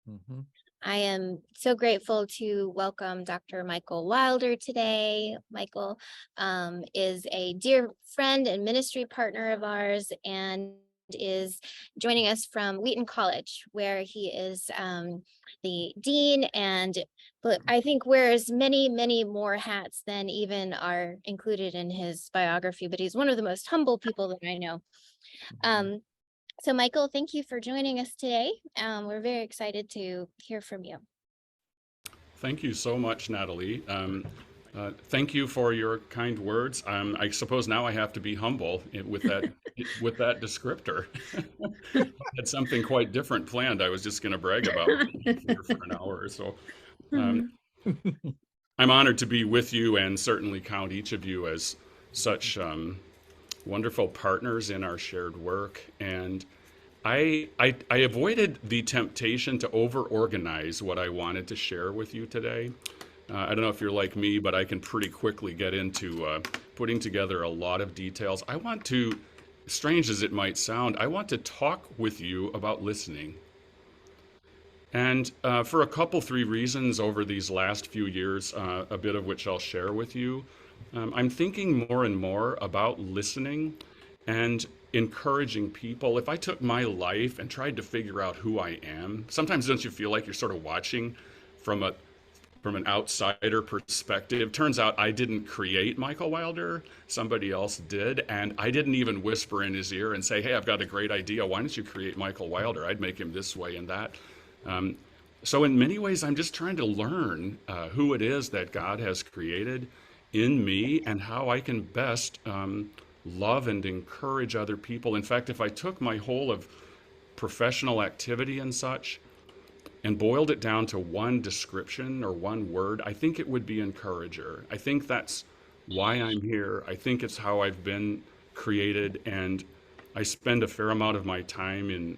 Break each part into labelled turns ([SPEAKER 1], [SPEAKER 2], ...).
[SPEAKER 1] Hmm.
[SPEAKER 2] I am so grateful to welcome Dr. Michael Wilder today. Michael is a dear friend and ministry partner of ours and is joining us from Wheaton College, where he is the dean and but I think wears many, many more hats than even are included in his biography. But he's one of the most humble people that I know. Um, so, Michael, thank you for joining us today. We're very excited to hear from you.
[SPEAKER 1] Thank you so much, Natalie. Thank you for your kind words. I suppose now I have to be humble with that descriptor. I had something quite different planned. I was just going to brag about myself here for an hour or so. Um, I'm honored to be with you and certainly count each of you as such wonderful partners in our shared work. And I avoided the temptation to over organize what I wanted to share with you today. I don't know if you're like me, but I can pretty quickly get into putting together a lot of details. I want to, strange as it might sound, I want to talk with you about listening. And for a couple, three reasons over these last few years, a bit of which I'll share with you, I'm thinking more and more about listening and encouraging people. If I took my life and tried to figure out who I am, sometimes don't you feel like you're sort of watching from a from an outsider perspective? Turns out I didn't create Michael Wilder, somebody else did, and I didn't even whisper in his ear and say, "Hey, I've got a great idea. Why don't you create Michael Wilder? I'd make him this way and that." Um, so, in many ways, I'm just trying to learn who it is that God has created in me and how I can best love and encourage other people. In fact, if I took my whole of professional activity and such and boiled it down to one description or one word, I think it would be encourager. I think that's why I'm here. I think it's how I've been created, and I spend a fair amount of my time in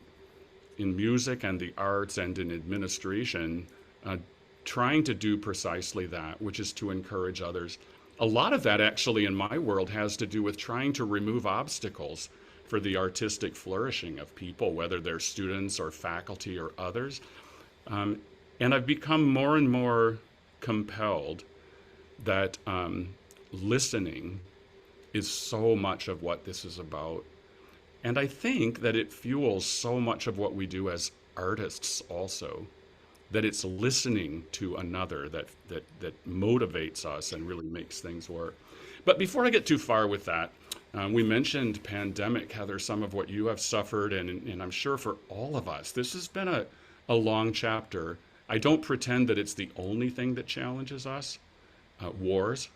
[SPEAKER 1] music and the arts and in administration, uh, trying to do precisely that, which is to encourage others. A lot of that, actually, in my world, has to do with trying to remove obstacles for the artistic flourishing of people, whether they're students or faculty or others. Um, and I've become more and more compelled that listening is so much of what this is about. And I think that it fuels so much of what we do as artists also, that it's listening to another that motivates us and really makes things work. But before I get too far with that, we mentioned pandemic, Heather, some of what you have suffered, and I'm sure for all of us, this has been a long chapter. I don't pretend that it's the only thing that challenges us. Wars,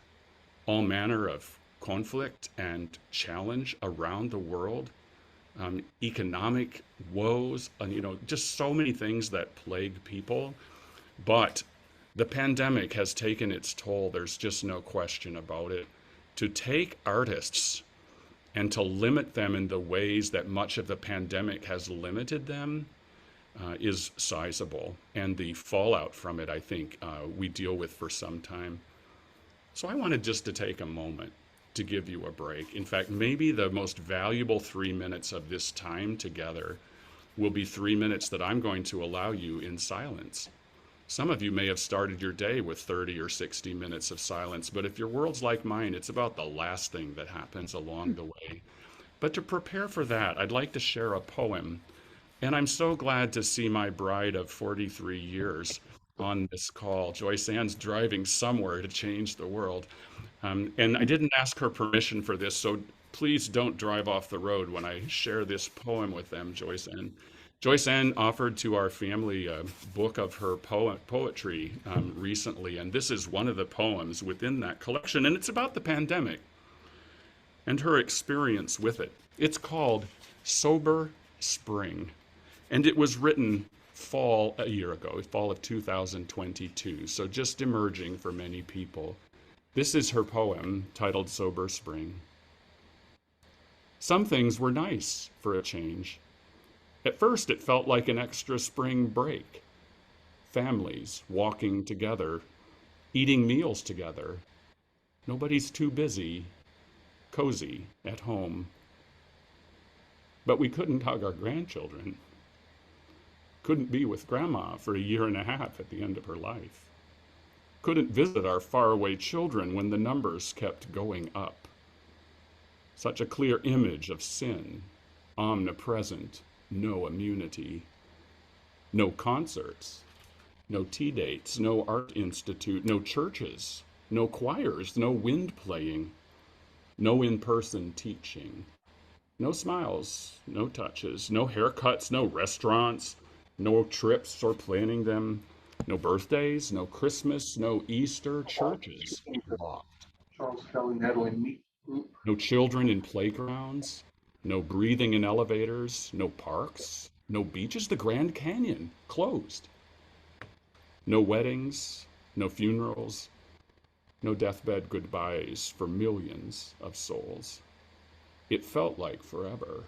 [SPEAKER 1] all manner of conflict and challenge around the world, economic woes, and just so many things that plague people. But the pandemic has taken its toll. There's just no question about it. To take artists and to limit them in the ways that much of the pandemic has limited them is sizable. And the fallout from it, I think, we deal with for some time. So I wanted just to take a moment to give you a break. In fact, maybe the most valuable 3 minutes of this time together will be 3 minutes that I'm going to allow you in silence. Some of you may have started your day with 30 or 60 minutes of silence, but if your world's like mine, it's about the last thing that happens along the way. But to prepare for that, I'd like to share a poem. And I'm so glad to see my bride of 43 years on this call. Joyce Ann's driving somewhere to change the world. And I didn't ask her permission for this, so please don't drive off the road when I share this poem with them, Joyce Ann. Joyce Ann offered to our family a book of her poetry recently, and this is one of the poems within that collection, and it's about the pandemic and her experience with it. It's called Sober Spring, and it was written fall a year ago, fall of 2022, so just emerging for many people. This is her poem titled Sober Spring. Some things were nice for a change. At first, it felt like an extra spring break. Families walking together, eating meals together. Nobody's too busy, cozy at home. But we couldn't hug our grandchildren, couldn't be with Grandma for a year and a half at the end of her life. Couldn't visit our faraway children when the numbers kept going up. Such a clear image of sin, omnipresent, no immunity. No concerts, no tea dates, no art institute, no churches, no choirs, no wind playing, no in person teaching, no smiles, no touches, no haircuts, no restaurants, no trips or planning them, no birthdays, no Christmas, no Easter, churches locked.
[SPEAKER 3] Charles Kelly, Natalie Meek.
[SPEAKER 1] No children in playgrounds, no breathing in elevators, no parks, no beaches, the Grand Canyon closed. No weddings, no funerals, no deathbed goodbyes for millions of souls. It felt like forever.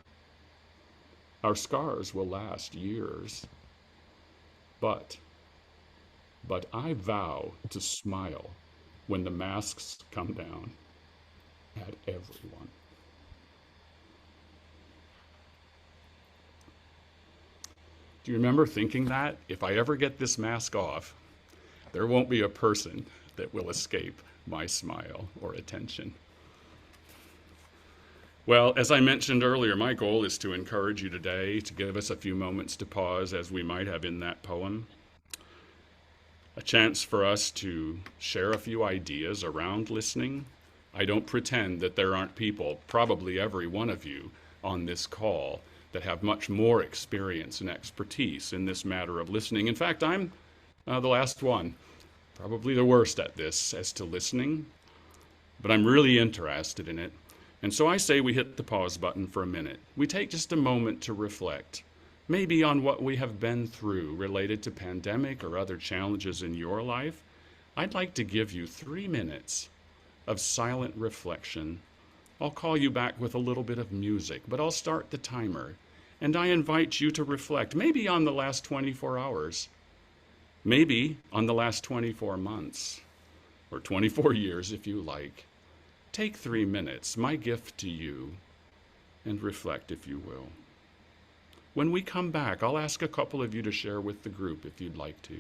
[SPEAKER 1] Our scars will last years. But I vow to smile when the masks come down at everyone. Do you remember thinking that? If I ever get this mask off, there won't be a person that will escape my smile or attention. Well, as I mentioned earlier, my goal is to encourage you today to give us a few moments to pause as we might have in that poem. A chance for us to share a few ideas around listening. I don't pretend that there aren't people, probably every one of you on this call, that have much more experience and expertise in this matter of listening. In fact, I'm the last one, probably the worst at this as to listening, but I'm really interested in it. And so I say we hit the pause button for a minute. We take just a moment to reflect, maybe on what we have been through related to pandemic or other challenges in your life. I'd like to give you 3 minutes of silent reflection. I'll call you back with a little bit of music, but I'll start the timer. And I invite you to reflect, maybe on the last 24 hours, maybe on the last 24 months, or 24 years if you like. Take 3 minutes, my gift to you, and reflect if you will. When we come back, I'll ask a couple of you to share with the group if you'd like to.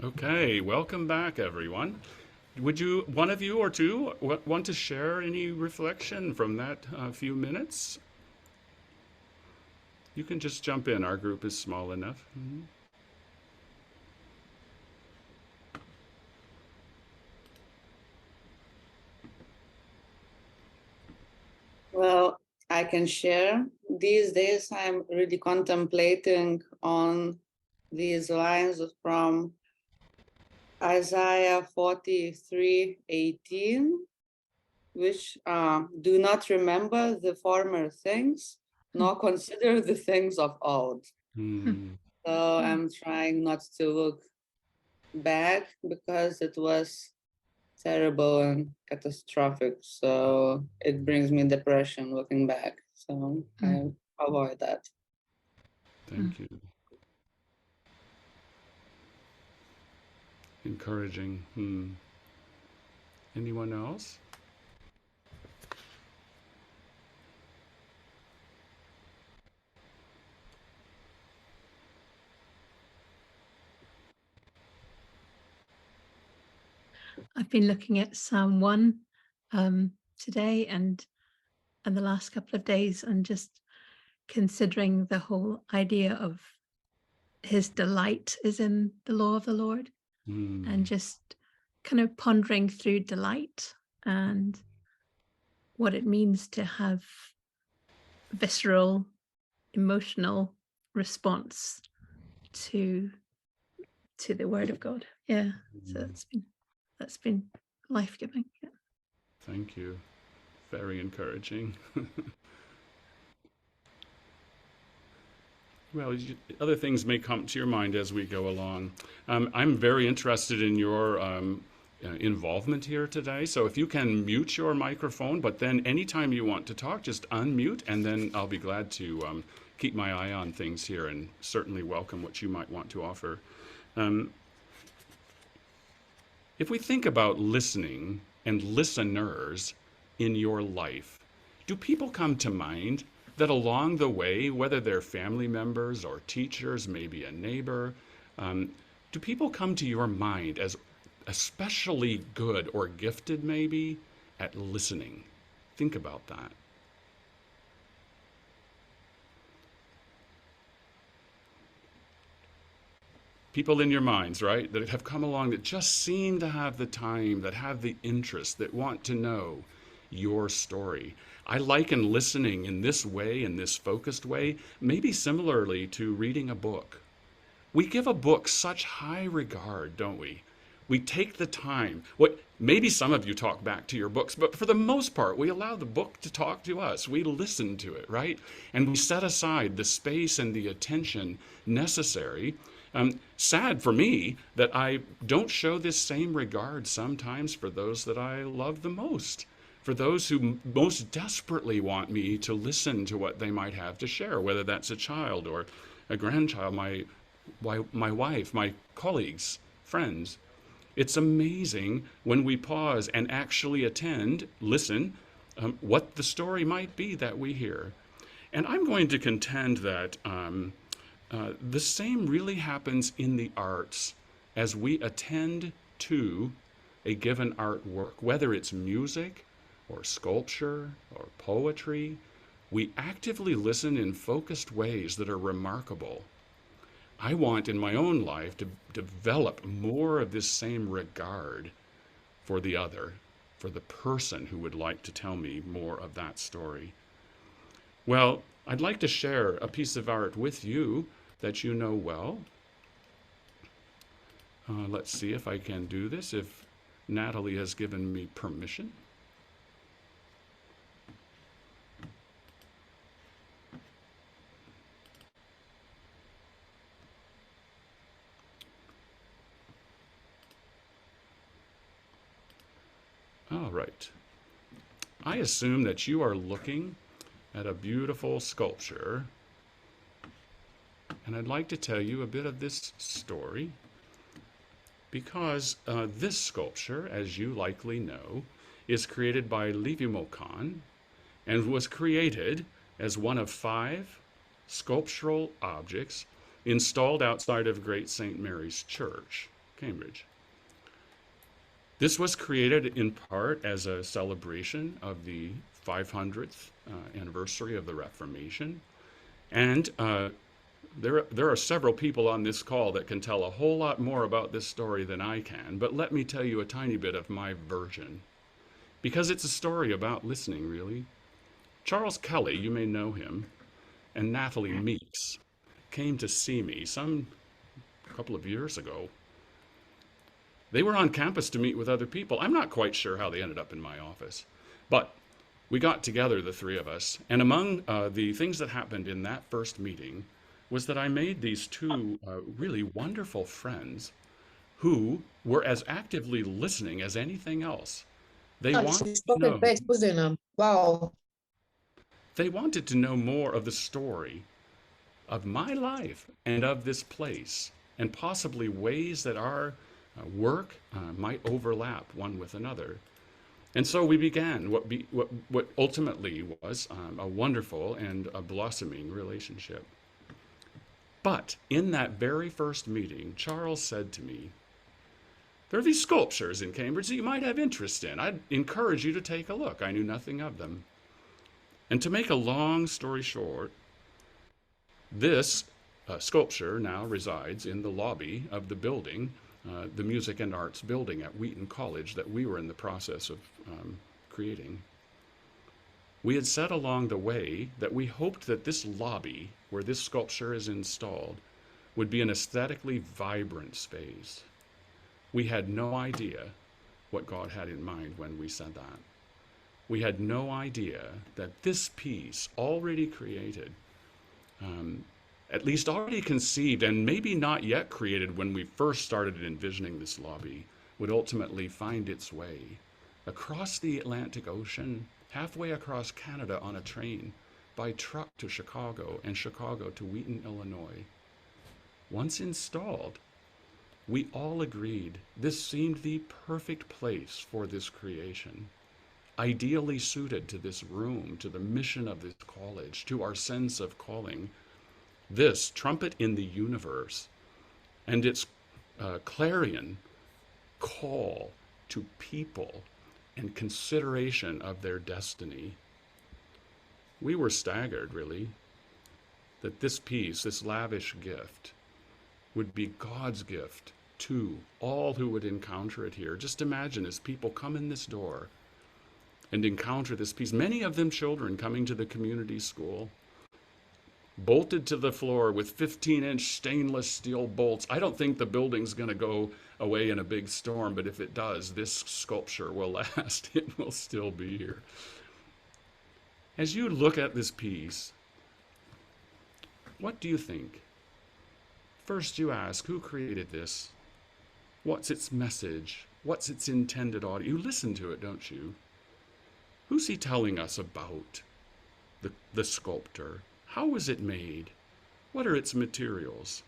[SPEAKER 1] Okay, welcome back, everyone. Would you, one of you or two, want to share any reflection from that few minutes? You can just jump in. Our group is small enough.
[SPEAKER 4] Well, I can share. These days, I'm really contemplating on these lines from Isaiah 43:18, which do not remember the former things, nor consider the things of old.
[SPEAKER 1] Hmm.
[SPEAKER 4] So I'm trying not to look back because it was terrible and catastrophic. So it brings me depression looking back. So I avoid that.
[SPEAKER 1] Thank you. Encouraging. Anyone else?
[SPEAKER 5] I've been looking at Psalm 1 today and the last couple of days, and just considering the whole idea of his delight is in the law of the Lord, and just kind of pondering through delight and what it means to have visceral, emotional response to the word of God. Yeah. So that's been life-giving. Yeah.
[SPEAKER 1] Thank you. Very encouraging. Well, other things may come to your mind as we go along. I'm very interested in your involvement here today. So if you can mute your microphone, but then anytime you want to talk, just unmute, and then I'll be glad to keep my eye on things here and certainly welcome what you might want to offer. If we think about listening and listeners in your life, do people come to mind that along the way, whether they're family members or teachers, maybe a neighbor, do people come to your mind as especially good or gifted, maybe, at listening? Think about that. People in your minds, right, that have come along that just seem to have the time, that have the interest, that want to know your story. I liken listening in this way, in this focused way, maybe similarly to reading a book. We give a book such high regard, don't we? We take the time. What maybe some of you talk back to your books, but for the most part, we allow the book to talk to us. We listen to it, right? And we set aside the space and the attention necessary. Sad for me that I don't show this same regard sometimes for those that I love the most, for those who most desperately want me to listen to what they might have to share, whether that's a child or a grandchild, my wife, my colleagues, friends. It's amazing when we pause and actually listen, what the story might be that we hear. And I'm going to contend that the same really happens in the arts as we attend to a given artwork, whether it's music or sculpture or poetry. We actively listen in focused ways that are remarkable. I want in my own life to develop more of this same regard for the other, for the person who would like to tell me more of that story. Well, I'd like to share a piece of art with you that you know well. Let's see if I can do this, if Natalie has given me permission. All right. I assume that you are looking at a beautiful sculpture, and I'd like to tell you a bit of this story because this sculpture, as you likely know, is created by Livimokan and was created as one of 5 sculptural objects installed outside of Great St. Mary's Church. Cambridge. This was created in part as a celebration of the 500th anniversary of the Reformation. And there are several people on this call that can tell a whole lot more about this story than I can, but let me tell you a tiny bit of my version. Because it's a story about listening, really. Charles Kelly, you may know him, and Natalie Meeks came to see me some couple of years ago. They were on campus to meet with other people. I'm not quite sure how they ended up in my office, but we got together, the three of us, and among the things that happened in that first meeting was that I made these two really wonderful friends who were as actively listening as anything else. They wanted to know.
[SPEAKER 6] Wow.
[SPEAKER 1] They wanted to know more of the story of my life and of this place, and possibly ways that our work might overlap one with another. And so we began what ultimately was a wonderful and a blossoming relationship. But in that very first meeting, Charles said to me, "There are these sculptures in Cambridge that you might have interest in. I'd encourage you to take a look." I knew nothing of them. And to make a long story short, this sculpture now resides in the lobby of the building, the Music and Arts building at Wheaton College that we were in the process of creating. We had said along the way that we hoped that this lobby, where this sculpture is installed, would be an aesthetically vibrant space. We had no idea what God had in mind when we said that. We had no idea that this piece, already created, at least already conceived and maybe not yet created when we first started envisioning this lobby, would ultimately find its way across the Atlantic Ocean, halfway across Canada on a train, by truck to Chicago, and Chicago to Wheaton, Illinois. Once installed, we all agreed this seemed the perfect place for this creation, ideally suited to this room, to the mission of this college, to our sense of calling. This trumpet in the universe and its clarion call to people and consideration of their destiny. We were staggered, really, that this piece, this lavish gift, would be God's gift to all who would encounter it here. Just imagine as people come in this door and encounter this piece, many of them children coming to the community school, bolted to the floor with 15-inch stainless steel bolts. I don't think the building's going to go away in a big storm, but if it does, this sculpture will last. It will still be here. As you look at this piece, what do you think? First you ask, who created this? What's its message? What's its intended audience? You listen to it, don't you? Who's he telling us about? The sculptor. How was it made? What are its materials?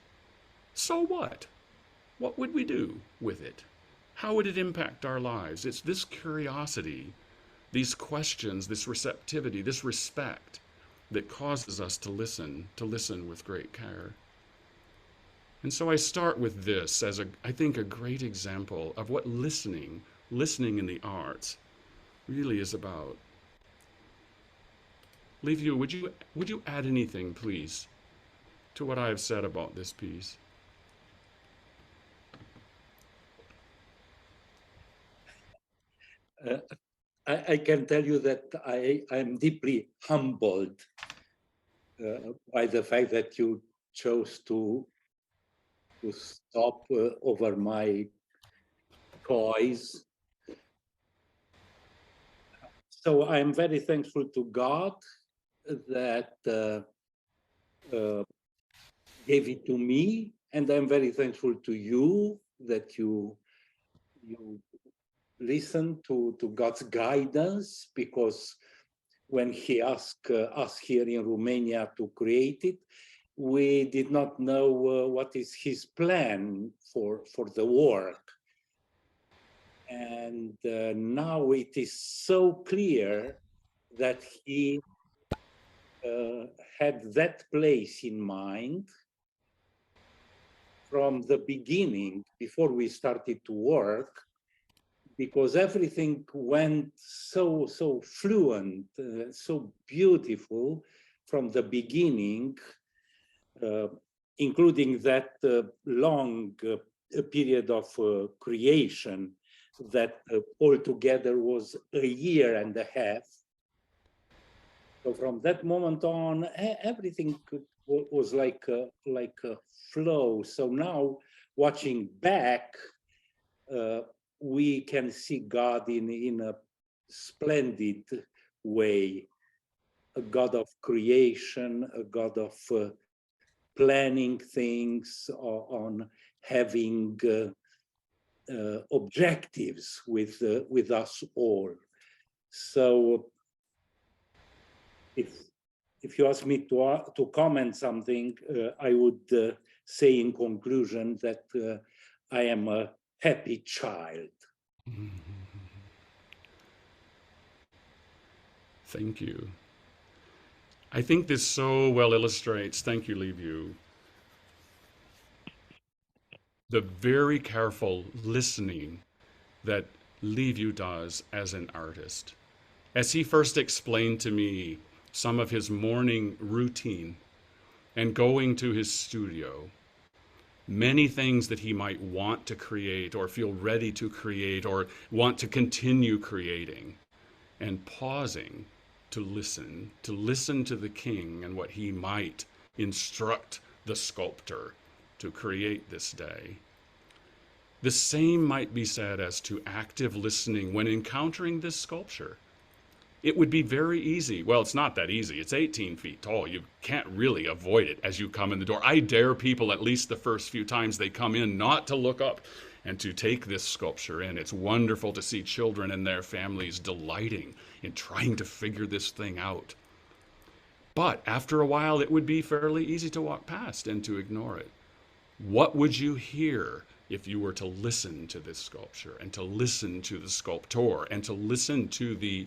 [SPEAKER 1] So what? What would we do with it? How would it impact our lives? It's this curiosity, these questions, this receptivity, this respect that causes us to listen with great care. And so I start with this as I think a great example of what listening in the arts really is about. Liviu, would you add anything, please, to what I have said about this piece?
[SPEAKER 7] I can tell you that I'm deeply humbled by the fact that you chose to stop over my choice. So I'm very thankful to God that gave it to me, and I'm very thankful to you that you listen to God's guidance, because when he asked us here in Romania to create it, we did not know what is his plan for the work. And now it is so clear that he had that place in mind from the beginning, before we started to work, because everything went so fluent, so beautiful from the beginning, including that long period of creation that altogether was a year and a half. So from that moment on, everything was like a flow. So now, watching back, we can see God in a splendid way, a God of creation, a God of planning things, on having objectives with us all. So if you ask me to comment something, I would say in conclusion that I am a happy child.
[SPEAKER 1] Thank you. I think this so well illustrates, thank you, Liviu, the very careful listening that Liviu does as an artist. As he first explained to me some of his morning routine and going to his studio, many things that he might want to create or feel ready to create or want to continue creating, and pausing to listen to the king and what he might instruct the sculptor to create this day. The same might be said as to active listening when encountering this sculpture. It would be very easy. Well, it's not that easy. It's 18 feet tall. You can't really avoid it as you come in the door. I dare people, at least the first few times they come in, not to look up and to take this sculpture in. It's wonderful to see children and their families delighting in trying to figure this thing out. But after a while, it would be fairly easy to walk past and to ignore it. What would you hear if you were to listen to this sculpture and to listen to the sculptor and to listen to the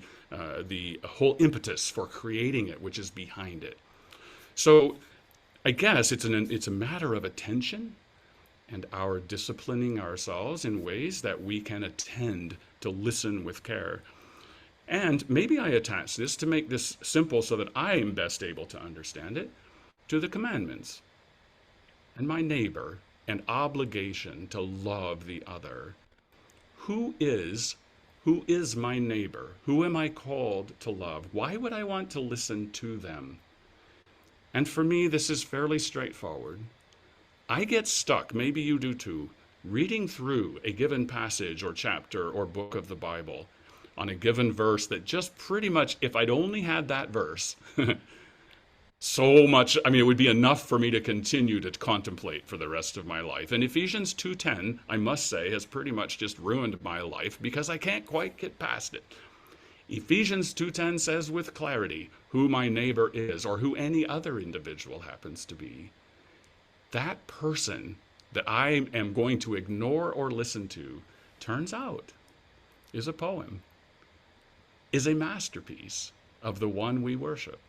[SPEAKER 1] whole impetus for creating it, which is behind it? So I guess it's a matter of attention and our disciplining ourselves in ways that we can attend to listen with care. And maybe I attach this to make this simple so that I am best able to understand it, to the commandments and my neighbor, an obligation to love the other. Who is my neighbor? Who am I called to love? Why would I want to listen to them? And for me, this is fairly straightforward. I get stuck, maybe you do too, reading through a given passage or chapter or book of the Bible on a given verse that just pretty much, if I'd only had that verse, so much, I mean, it would be enough for me to continue to contemplate for the rest of my life. And Ephesians 2:10, I must say, has pretty much just ruined my life because I can't quite get past it. Ephesians 2:10 says with clarity who my neighbor is, or who any other individual happens to be. That person that I am going to ignore or listen to, turns out, is a poem, is a masterpiece of the one we worship.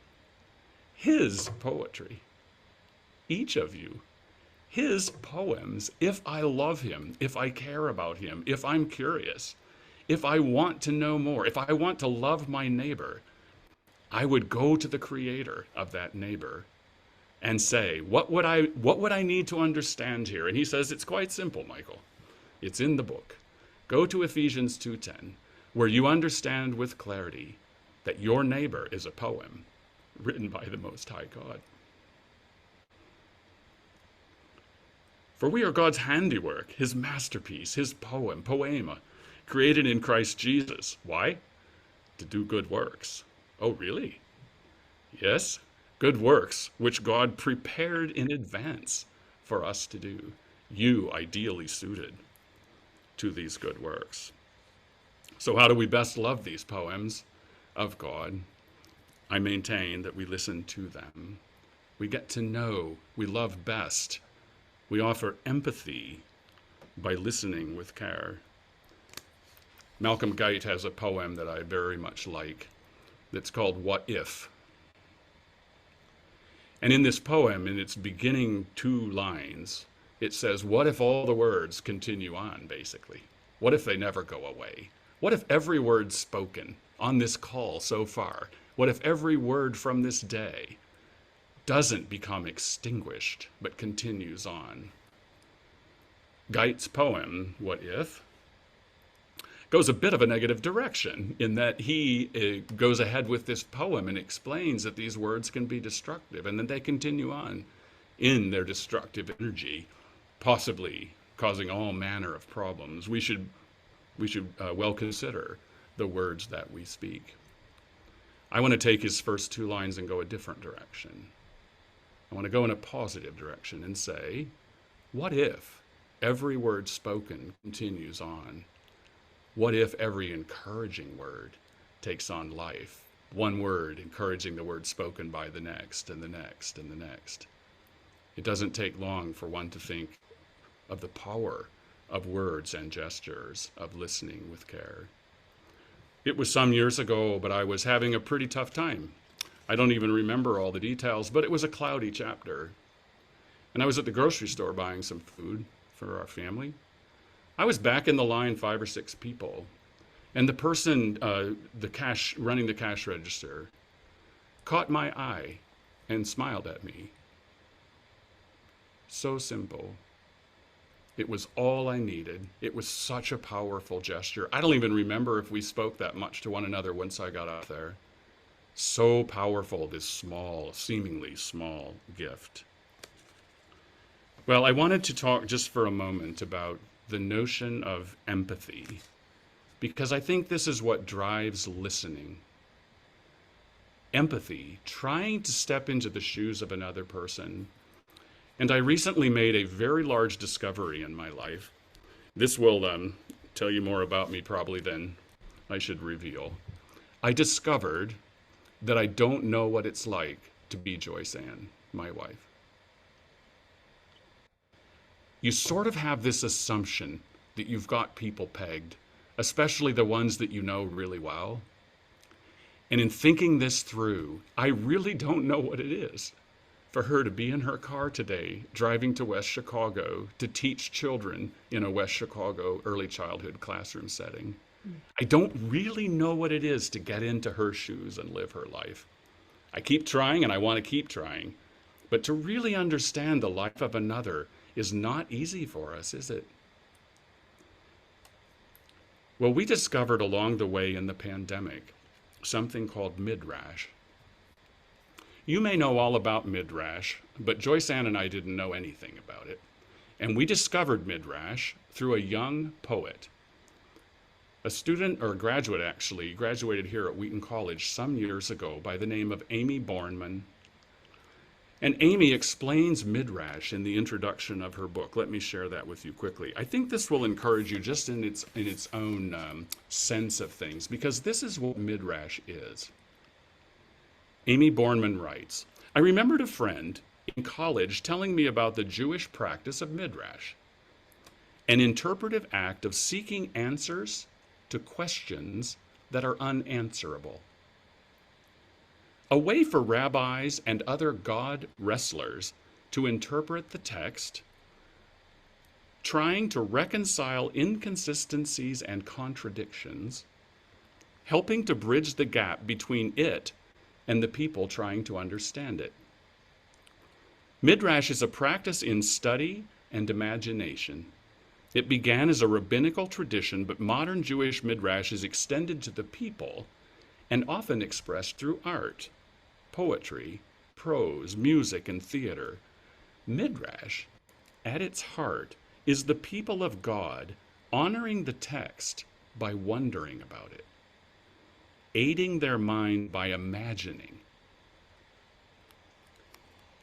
[SPEAKER 1] His poetry, each of you, his poems, if I love him, if I care about him, if I'm curious, if I want to know more, if I want to love my neighbor, I would go to the creator of that neighbor and say, what would I need to understand here? And he says, it's quite simple, Michael. It's in the book. Go to Ephesians 2:10, where you understand with clarity that your neighbor is a poem written by the Most High God. For we are God's handiwork, his masterpiece, his poem, poema, created in Christ Jesus. Why? To do good works. Oh, really? Yes, good works which God prepared in advance for us to do. You ideally suited to these good works. So how do we best love these poems of God? I maintain that we listen to them. We get to know, we love best. We offer empathy by listening with care. Malcolm Guite has a poem that I very much like that's called What If? And in this poem, in its beginning 2 lines, It says, what if all the words continue on, basically? What if they never go away? What if every word spoken on this call so far, what if every word from this day doesn't become extinguished, but continues on? Geit's poem, What If, goes a bit of a negative direction in that he goes ahead with this poem and explains that these words can be destructive and that they continue on in their destructive energy, possibly causing all manner of problems. We should well consider the words that we speak. I want to take his first two lines and go a different direction. I want to go in a positive direction and say, what if every word spoken continues on? What if every encouraging word takes on life? One word encouraging the word spoken by the next and the next and the next. It doesn't take long for one to think of the power of words and gestures, of listening with care. It was some years ago, but I was having a pretty tough time. I don't even remember all the details, but it was a cloudy chapter. And I was at the grocery store buying some food for our family. I was back in the line, 5 or 6 people. And the person, running the cash register, caught my eye and smiled at me. So simple. It was all I needed. It was such a powerful gesture. I don't even remember if we spoke that much to one another once I got out there. So powerful, this small, seemingly small gift. Well, I wanted to talk just for a moment about the notion of empathy, because I think this is what drives listening. Empathy, trying to step into the shoes of another person. And I recently made a very large discovery in my life. This will tell you more about me probably than I should reveal. I discovered that I don't know what it's like to be Joyce Ann, my wife. You sort of have this assumption that you've got people pegged, especially the ones that you know really well. And in thinking this through, I really don't know what it is for her to be in her car today, driving to West Chicago to teach children in a West Chicago early childhood classroom setting. I don't really know what it is to get into her shoes and live her life. I keep trying and I want to keep trying, but to really understand the life of another is not easy for us, is it? Well, we discovered along the way in the pandemic something called midrash. You may know all about midrash, but Joyce Ann and I didn't know anything about it. And we discovered midrash through a young poet. A student, or a graduate actually, graduated here at Wheaton College some years ago by the name of Amy Bornman. And Amy explains midrash in the introduction of her book. Let me share that with you quickly. I think this will encourage you just in its own sense of things, because this is what midrash is. Amy Bornman writes, I remembered a friend in college telling me about the Jewish practice of midrash, an interpretive act of seeking answers to questions that are unanswerable. A way for rabbis and other God wrestlers to interpret the text, trying to reconcile inconsistencies and contradictions, helping to bridge the gap between it and the people trying to understand it. Midrash is a practice in study and imagination. It began as a rabbinical tradition, but modern Jewish midrash is extended to the people and often expressed through art, poetry, prose, music, and theater. Midrash, at its heart, is the people of God honoring the text by wondering about it, aiding their mind by imagining.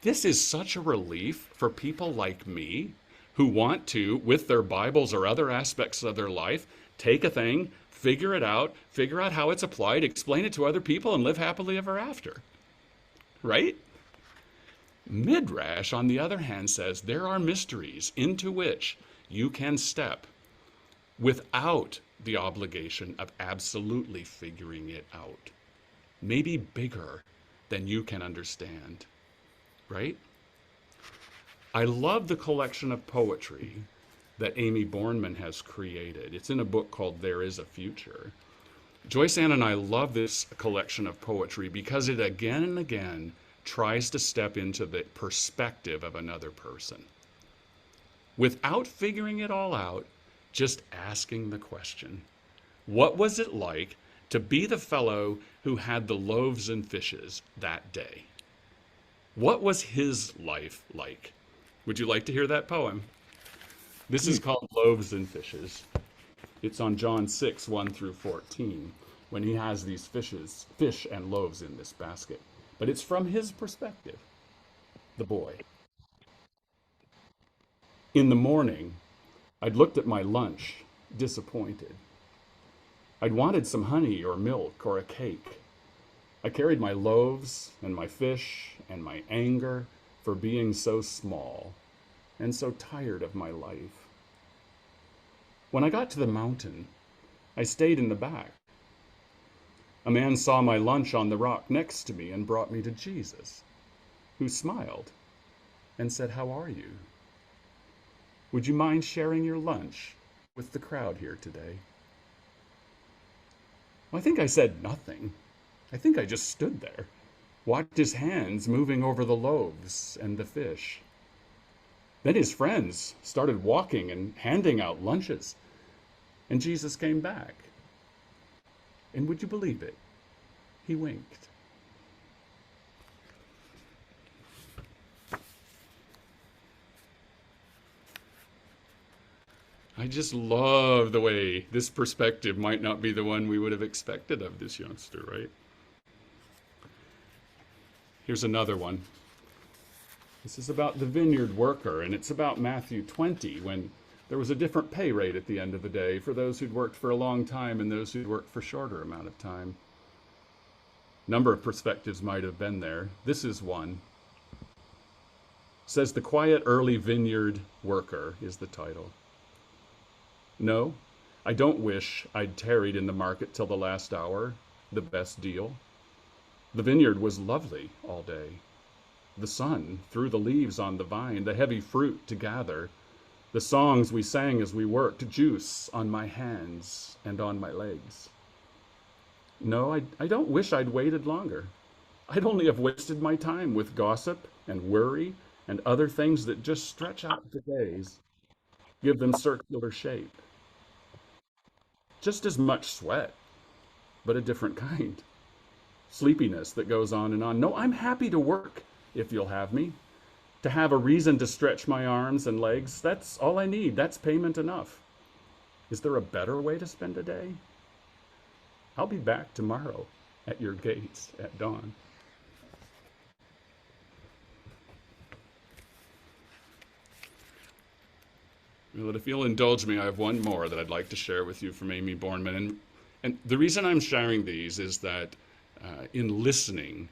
[SPEAKER 1] This is such a relief for people like me who want to, with their Bibles or other aspects of their life, take a thing, figure it out, figure out how it's applied, explain it to other people, and live happily ever after. Right? Midrash, on the other hand, says there are mysteries into which you can step without the obligation of absolutely figuring it out. Maybe bigger than you can understand. Right? I love the collection of poetry that Amy Bornman has created. It's in a book called There Is a Future. Joyce Ann and I love this collection of poetry because it again and again tries to step into the perspective of another person without figuring it all out, just asking the question, what was it like to be the fellow who had the loaves and fishes that day? What was his life like? Would you like to hear that poem? This is called Loaves and Fishes. It's on John 6, 1 through 14, when he has these fish and loaves in this basket. But it's from his perspective, the boy. In the morning, I'd looked at my lunch, disappointed. I'd wanted some honey or milk or a cake. I carried my loaves and my fish and my anger for being so small and so tired of my life. When I got to the mountain, I stayed in the back. A man saw my lunch on the rock next to me and brought me to Jesus, who smiled and said, "How are you? Would you mind sharing your lunch with the crowd here today?" Well, I think I said nothing. I think I just stood there, watched his hands moving over the loaves and the fish. Then his friends started walking and handing out lunches, and Jesus came back. And would you believe it? He winked. I just love the way this perspective might not be the one we would have expected of this youngster, right? Here's another one. This is about the vineyard worker, and it's about Matthew 20, when there was a different pay rate at the end of the day for those who'd worked for a long time and those who'd worked for a shorter amount of time. Number of perspectives might have been there. This is one. It says, "The Quiet Early Vineyard Worker" is the title. No, I don't wish I'd tarried in the market till the last hour, the best deal. The vineyard was lovely all day. The sun threw the leaves on the vine, the heavy fruit to gather. The songs we sang as we worked, juice on my hands and on my legs. No, I don't wish I'd waited longer. I'd only have wasted my time with gossip and worry and other things that just stretch out the days, give them circular shape. Just as much sweat, but a different kind. Sleepiness that goes on and on. No, I'm happy to work if you'll have me. To have a reason to stretch my arms and legs, that's all I need. That's payment enough. Is there a better way to spend a day? I'll be back tomorrow at your gates at dawn. Well, if you'll indulge me, I have one more that I'd like to share with you from Amy Bornman. And the reason I'm sharing these is that in listening,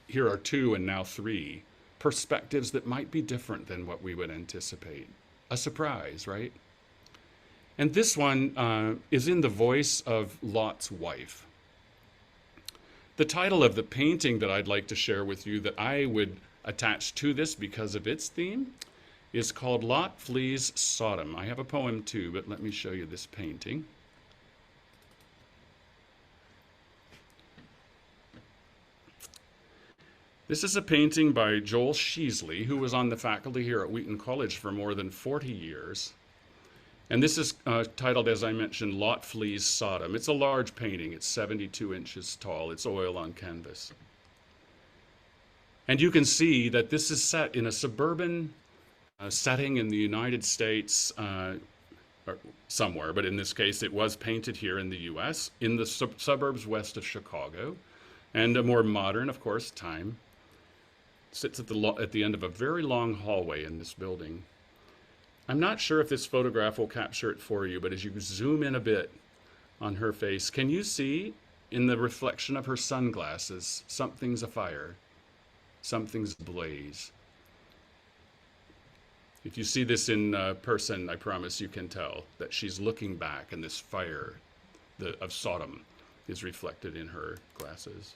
[SPEAKER 1] here are two and now three perspectives that might be different than what we would anticipate. A surprise, right? And this one is in the voice of Lot's wife. The title of the painting that I'd like to share with you that I would attach to this because of its theme is called Lot Flees Sodom. I have a poem too, but let me show you this painting. This is a painting by Joel Sheasley, who was on the faculty here at Wheaton College for more than 40 years. And this is titled, as I mentioned, Lot Flees Sodom. It's a large painting. It's 72 inches tall. It's oil on canvas. And you can see that this is set in a suburban setting in the United States, or somewhere, but in this case it was painted here in the US, in the suburbs west of Chicago, and a more modern, of course, time. Sits at the end of a very long hallway in this building. I'm not sure if this photograph will capture it for you, but as you zoom in a bit on her face, can you see in the reflection of her sunglasses, something's afire, something's ablaze? If you see this in person, I promise you can tell that she's looking back and this fire of Sodom is reflected in her glasses.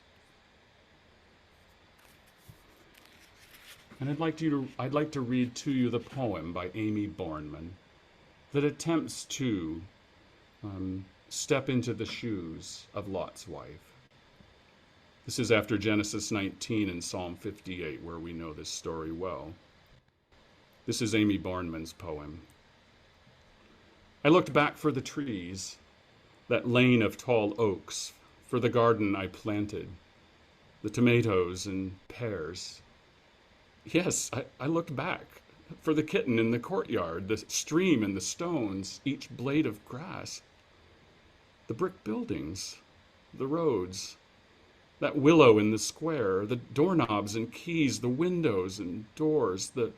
[SPEAKER 1] And I'd like to read to you the poem by Amy Bornman that attempts to step into the shoes of Lot's wife. This is after Genesis 19 and Psalm 58, where we know this story well. This is Amy Bornman's poem. I looked back for the trees, that lane of tall oaks, for the garden I planted, the tomatoes and pears. Yes, I looked back for the kitten in the courtyard, the stream and the stones, each blade of grass, the brick buildings, the roads, that willow in the square, the doorknobs and keys, the windows and doors, the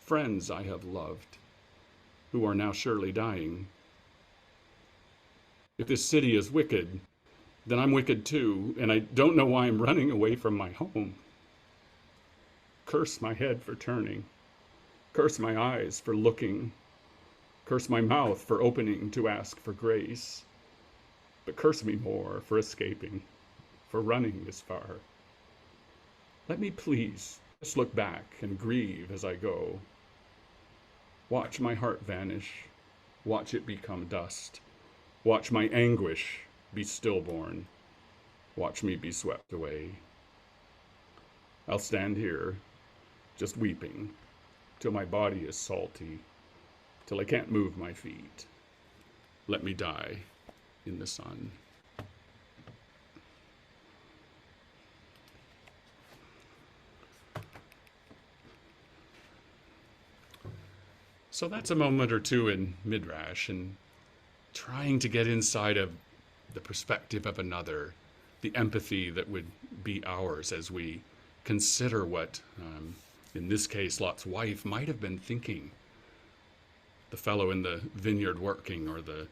[SPEAKER 1] friends I have loved, who are now surely dying. If this city is wicked, then I'm wicked too, and I don't know why I'm running away from my home. Curse my head for turning, curse my eyes for looking, curse my mouth for opening to ask for grace, but curse me more for escaping, for running this far. Let me please just look back and grieve as I go. Watch my heart vanish, watch it become dust, watch my anguish be stillborn, watch me be swept away. I'll stand here, just weeping, till my body is salty, till I can't move my feet. Let me die in the sun. So that's a moment or two in Midrash and trying to get inside of the perspective of another, the empathy that would be ours as we consider what, in this case, Lot's wife might have been thinking. The fellow in the vineyard working, or the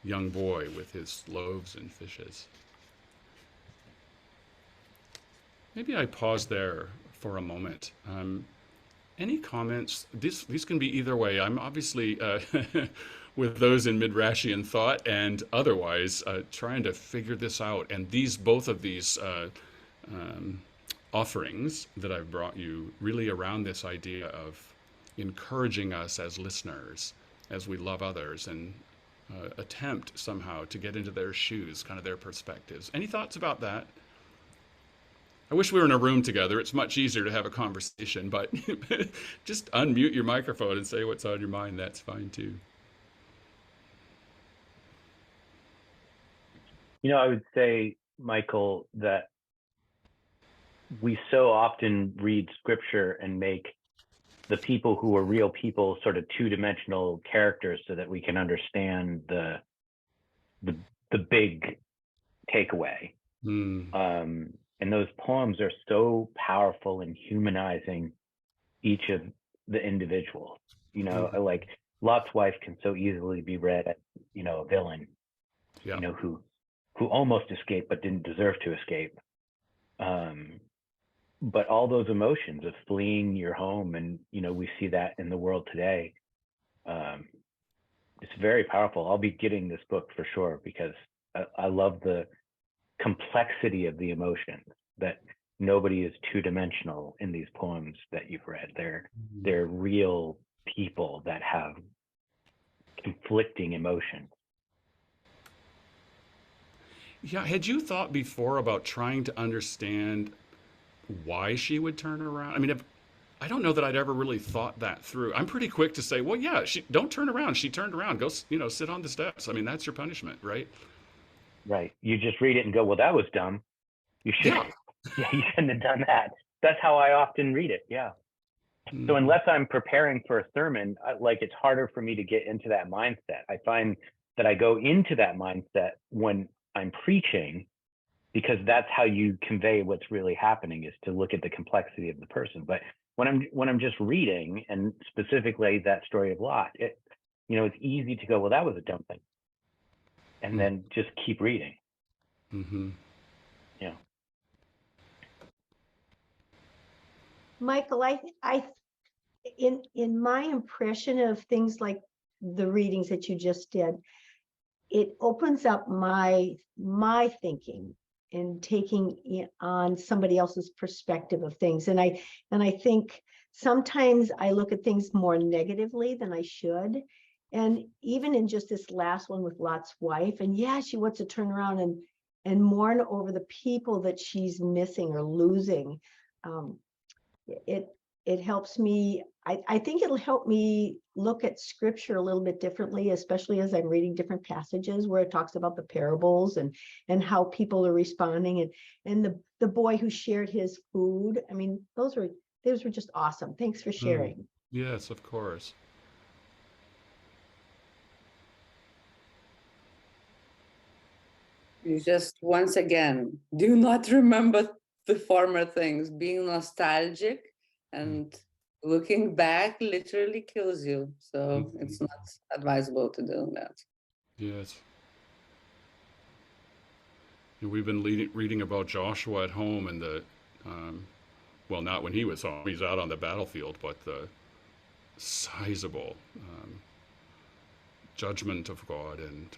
[SPEAKER 1] young boy with his loaves and fishes. Maybe I pause there for a moment. Any comments? These can be either way. I'm obviously with those in Midrashian thought and otherwise trying to figure this out. And both of these offerings that I've brought you really around this idea of encouraging us as listeners, as we love others, and attempt somehow to get into their shoes, kind of their perspectives. Any thoughts about that? I wish we were in a room together. It's much easier to have a conversation, but just unmute your microphone and say what's on your mind. That's fine too.
[SPEAKER 8] I would say, Michael, that we so often read scripture and make the people who are real people sort of two-dimensional characters so that we can understand the big takeaway. And those poems are so powerful in humanizing each of the individuals. Like Lot's wife can so easily be read as, a villain, who almost escaped but didn't deserve to escape. But all those emotions of fleeing your home, and we see that in the world today. It's very powerful. I'll be getting this book for sure because I love the complexity of the emotions, that nobody is two-dimensional in these poems that you've read. They're real people that have conflicting emotions.
[SPEAKER 1] Yeah, had you thought before about trying to understand why she would turn around? I mean, I don't know that I'd ever really thought that through. I'm pretty quick to say, well, yeah, don't turn around. She turned around. Go, sit on the steps. I mean, that's your punishment, right?
[SPEAKER 8] Right. You just read it and go, well, that was dumb. You should. Yeah, you shouldn't have done that. That's how I often read it. Yeah. So unless I'm preparing for a sermon, it's harder for me to get into that mindset. I find that I go into that mindset when I'm preaching, because that's how you convey what's really happening, is to look at the complexity of the person. But when I'm just reading, and specifically that story of Lot, it's easy to go, well, that was a dumb thing, and then just keep reading. Yeah.
[SPEAKER 9] Michael, in my impression of things like the readings that you just did, it opens up my thinking and taking on somebody else's perspective of things. And I think sometimes I look at things more negatively than I should. And even in just this last one with Lot's wife, and yeah, she wants to turn around and mourn over the people that she's missing or losing. It it helps me. I think it'll help me look at scripture a little bit differently, especially as I'm reading different passages where it talks about the parables and how people are responding, and the boy who shared his food. I mean, those were just awesome. Thanks for sharing.
[SPEAKER 1] Yes, of course.
[SPEAKER 4] You just, once again, do not remember the former things. Being nostalgic and looking back literally kills you. So it's not advisable to do that.
[SPEAKER 1] Yes. And we've been reading about Joshua at home and the, well, not when he was home, he's out on the battlefield, but the sizable judgment of God and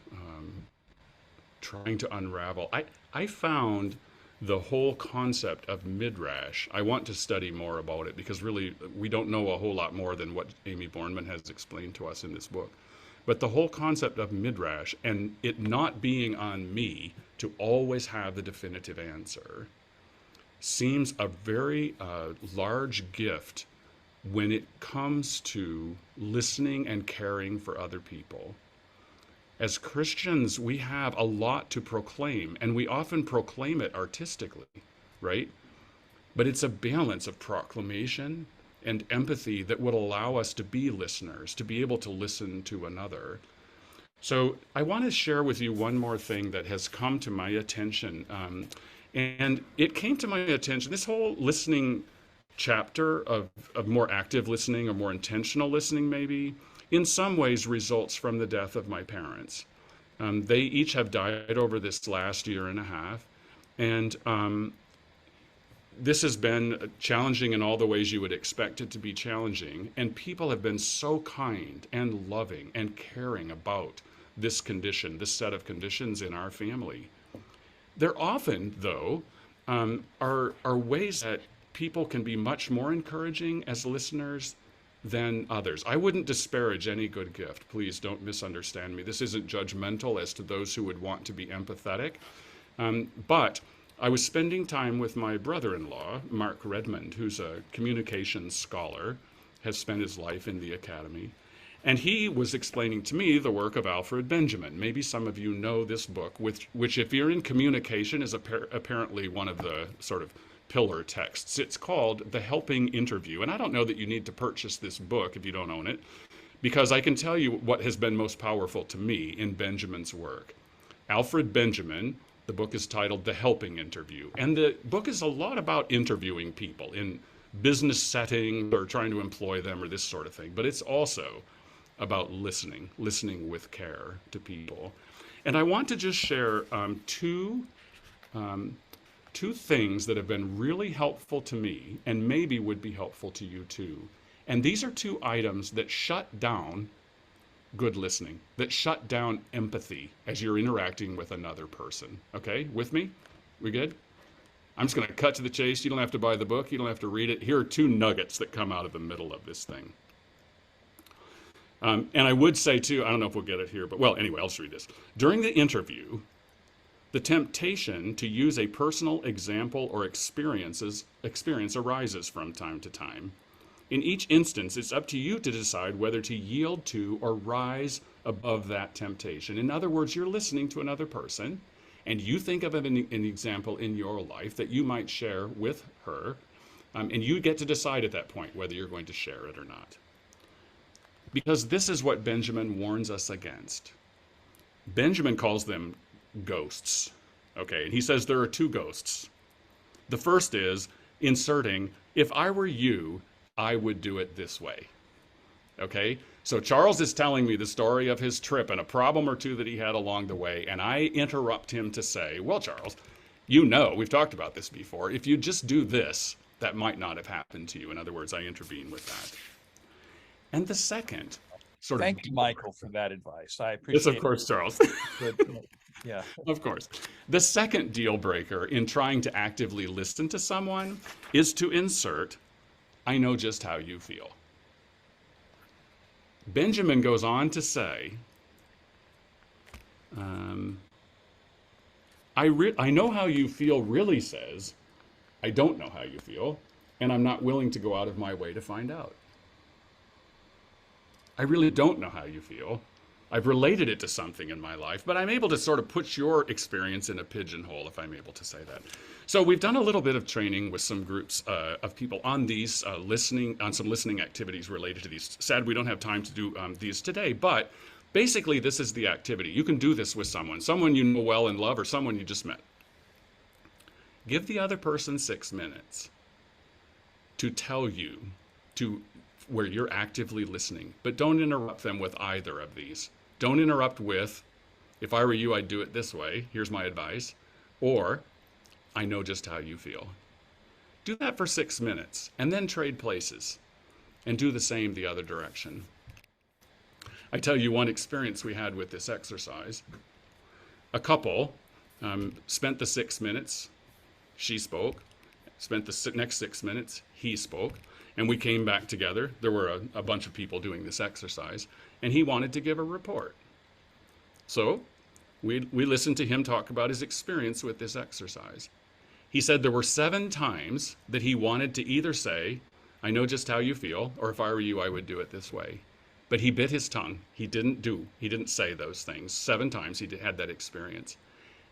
[SPEAKER 1] trying to unravel. I found the whole concept of midrash. I want to study more about it because really we don't know a whole lot more than what Amy Bornman has explained to us in this book. But the whole concept of midrash and it not being on me to always have the definitive answer seems a very large gift when it comes to listening and caring for other people. As Christians, we have a lot to proclaim, and we often proclaim it artistically, right? But it's a balance of proclamation and empathy that would allow us to be listeners, to be able to listen to another. So I want to share with you one more thing that has come to my attention. And it came to my attention, this whole listening chapter of more active listening or more intentional listening maybe, in some ways results from the death of my parents. They each have died over this last year and a half. And this has been challenging in all the ways you would expect it to be challenging. And people have been so kind and loving and caring about this condition, this set of conditions in our family. There often, though, are ways that people can be much more encouraging as listeners than others. I wouldn't disparage any good gift. Please don't misunderstand me. This isn't judgmental as to those who would want to be empathetic. But I was spending time with my brother-in-law, Mark Redmond, who's a communications scholar, has spent his life in the academy. And he was explaining to me the work of Alfred Benjamin. Maybe some of you know this book, which if you're in communication is apparently one of the sort of pillar texts. It's called The Helping Interview. And I don't know that you need to purchase this book if you don't own it, because I can tell you what has been most powerful to me in Benjamin's work. Alfred Benjamin, the book is titled The Helping Interview. And the book is a lot about interviewing people in business settings or trying to employ them or this sort of thing. But it's also about listening with care to people. And I want to just share two things that have been really helpful to me and maybe would be helpful to you too. And these are two items that shut down good listening, that shut down empathy as you're interacting with another person. Okay, with me? We good? I'm just going to cut to the chase. You don't have to buy the book. You don't have to read it. Here are two nuggets that come out of the middle of this thing. And I would say too, I don't know if we'll get it here, but well, anyway, I'll just read this. During the interview, the temptation to use a personal example or experience arises from time to time. In each instance, it's up to you to decide whether to yield to or rise above that temptation. In other words, you're listening to another person, and you think of an example in your life that you might share with her, and you get to decide at that point whether you're going to share it or not. Because this is what Benjamin warns us against. Benjamin calls them ghosts. Okay, and he says there are two ghosts. The first is inserting, if I were you, I would do it this way. Okay, so Charles is telling me the story of his trip and a problem or two that he had along the way, and I interrupt him to say, well, Charles, you know, we've talked about this before. If you just do this, that might not have happened to you. In other words, I intervene with that. And the second sort of...
[SPEAKER 10] Thank you, Michael, for that advice. I appreciate
[SPEAKER 1] it. Yes, of
[SPEAKER 10] it.
[SPEAKER 1] course, Charles.
[SPEAKER 10] Yeah.
[SPEAKER 1] Of course. The second deal breaker in trying to actively listen to someone is to insert, I know just how you feel. Benjamin goes on to say, I know how you feel really says, I don't know how you feel, and I'm not willing to go out of my way to find out. I really don't know how you feel. I've related it to something in my life, but I'm able to sort of put your experience in a pigeonhole, if I'm able to say that. So we've done a little bit of training with some groups of people on these some listening activities related to these. Sad we don't have time to do these today, but basically this is the activity. You can do this with someone you know well and love, or someone you just met. Give the other person 6 minutes to tell you, where you're actively listening, but don't interrupt them with either of these. Don't interrupt with, if I were you, I'd do it this way. Here's my advice. Or, I know just how you feel. Do that for 6 minutes and then trade places and do the same the other direction. I tell you one experience we had with this exercise. A couple spent the 6 minutes, she spoke, spent the next 6 minutes, he spoke, and we came back together. There were a bunch of people doing this exercise, and he wanted to give a report. So we listened to him talk about his experience with this exercise. He said there were 7 times that he wanted to either say, I know just how you feel, or if I were you, I would do it this way. But he bit his tongue. He didn't say those things. 7 times he had that experience.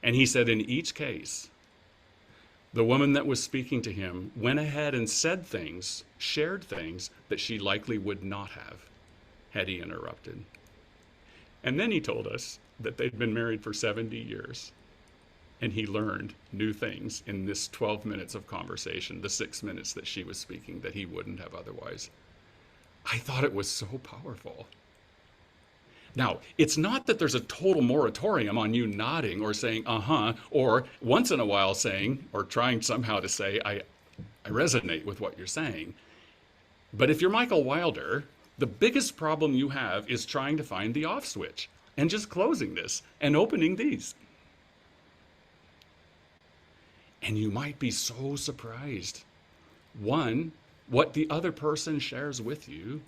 [SPEAKER 1] And he said in each case, the woman that was speaking to him went ahead and said things, shared things that she likely would not have had he interrupted. And then he told us that they'd been married for 70 years. And he learned new things in this 12 minutes of conversation, the 6 minutes that she was speaking, that he wouldn't have otherwise. I thought it was so powerful. Now, it's not that there's a total moratorium on you nodding or saying, or once in a while saying, or trying somehow to say, I resonate with what you're saying. But if you're Michael Wilder, the biggest problem you have is trying to find the off switch and just closing this and opening these. And you might be so surprised. 1, what the other person shares with you,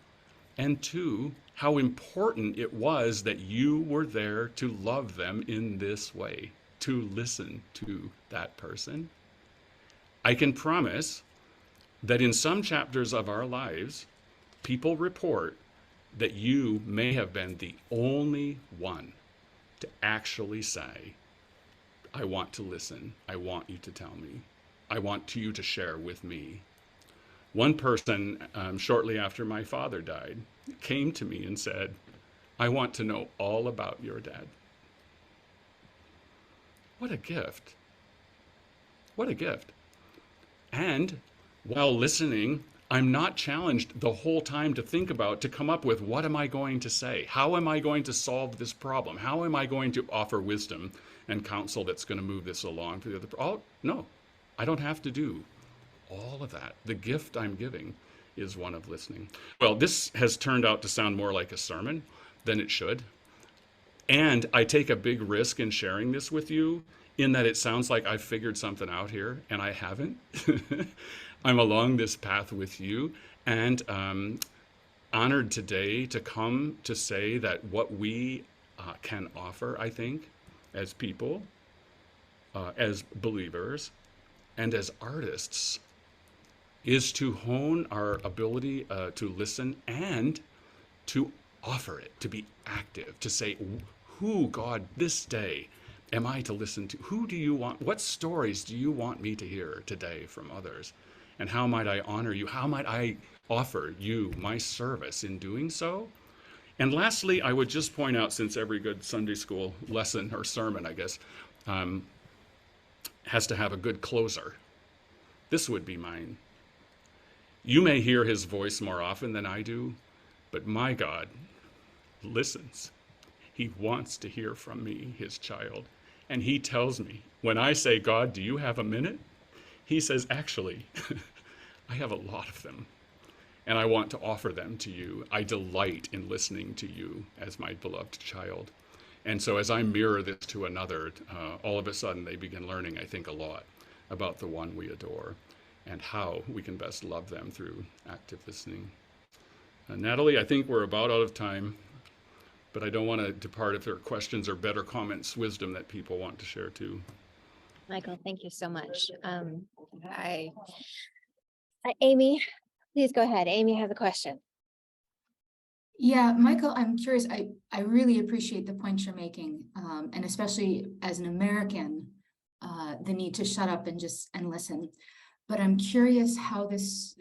[SPEAKER 1] and 2, how important it was that you were there to love them in this way, to listen to that person. I can promise that in some chapters of our lives, people report that you may have been the only one to actually say, I want to listen. I want you to tell me. I want you to share with me. One person, shortly after my father died, came to me and said, I want to know all about your dad. What a gift. What a gift. And while listening, I'm not challenged the whole time to come up with, what am I going to say? How am I going to solve this problem? How am I going to offer wisdom and counsel that's going to move this along for the other? Oh, no, I don't have to do all of that. The gift I'm giving is one of listening. Well, this has turned out to sound more like a sermon than it should. And I take a big risk in sharing this with you, in that it sounds like I've figured something out here, and I haven't. I'm along this path with you, and honored today to come to say that what we can offer, I think, as people, as believers, and as artists, is to hone our ability to listen and to offer it, to be active, to say, who, God, this day am I to listen to? Who do you want? What stories do you want me to hear today from others? And how might I honor you? How might I offer you my service in doing so? And lastly, I would just point out, since every good Sunday school lesson or sermon, I guess, has to have a good closer. This would be mine. You may hear his voice more often than I do, but my God listens. He wants to hear from me, his child. And he tells me, when I say, God, do you have a minute? He says, actually, I have a lot of them, and I want to offer them to you. I delight in listening to you as my beloved child. And so as I mirror this to another, all of a sudden they begin learning, I think, a lot about the one we adore. and how we can best love them through active listening. Natalie, I think we're about out of time, but I don't want to depart if there are questions or better comments, wisdom that people want to share too.
[SPEAKER 2] Michael, thank you so much. Amy, please go ahead. Amy has a question.
[SPEAKER 11] Yeah, Michael, I'm curious. I really appreciate the points you're making, and especially as an American, the need to shut up and listen. But I'm curious how this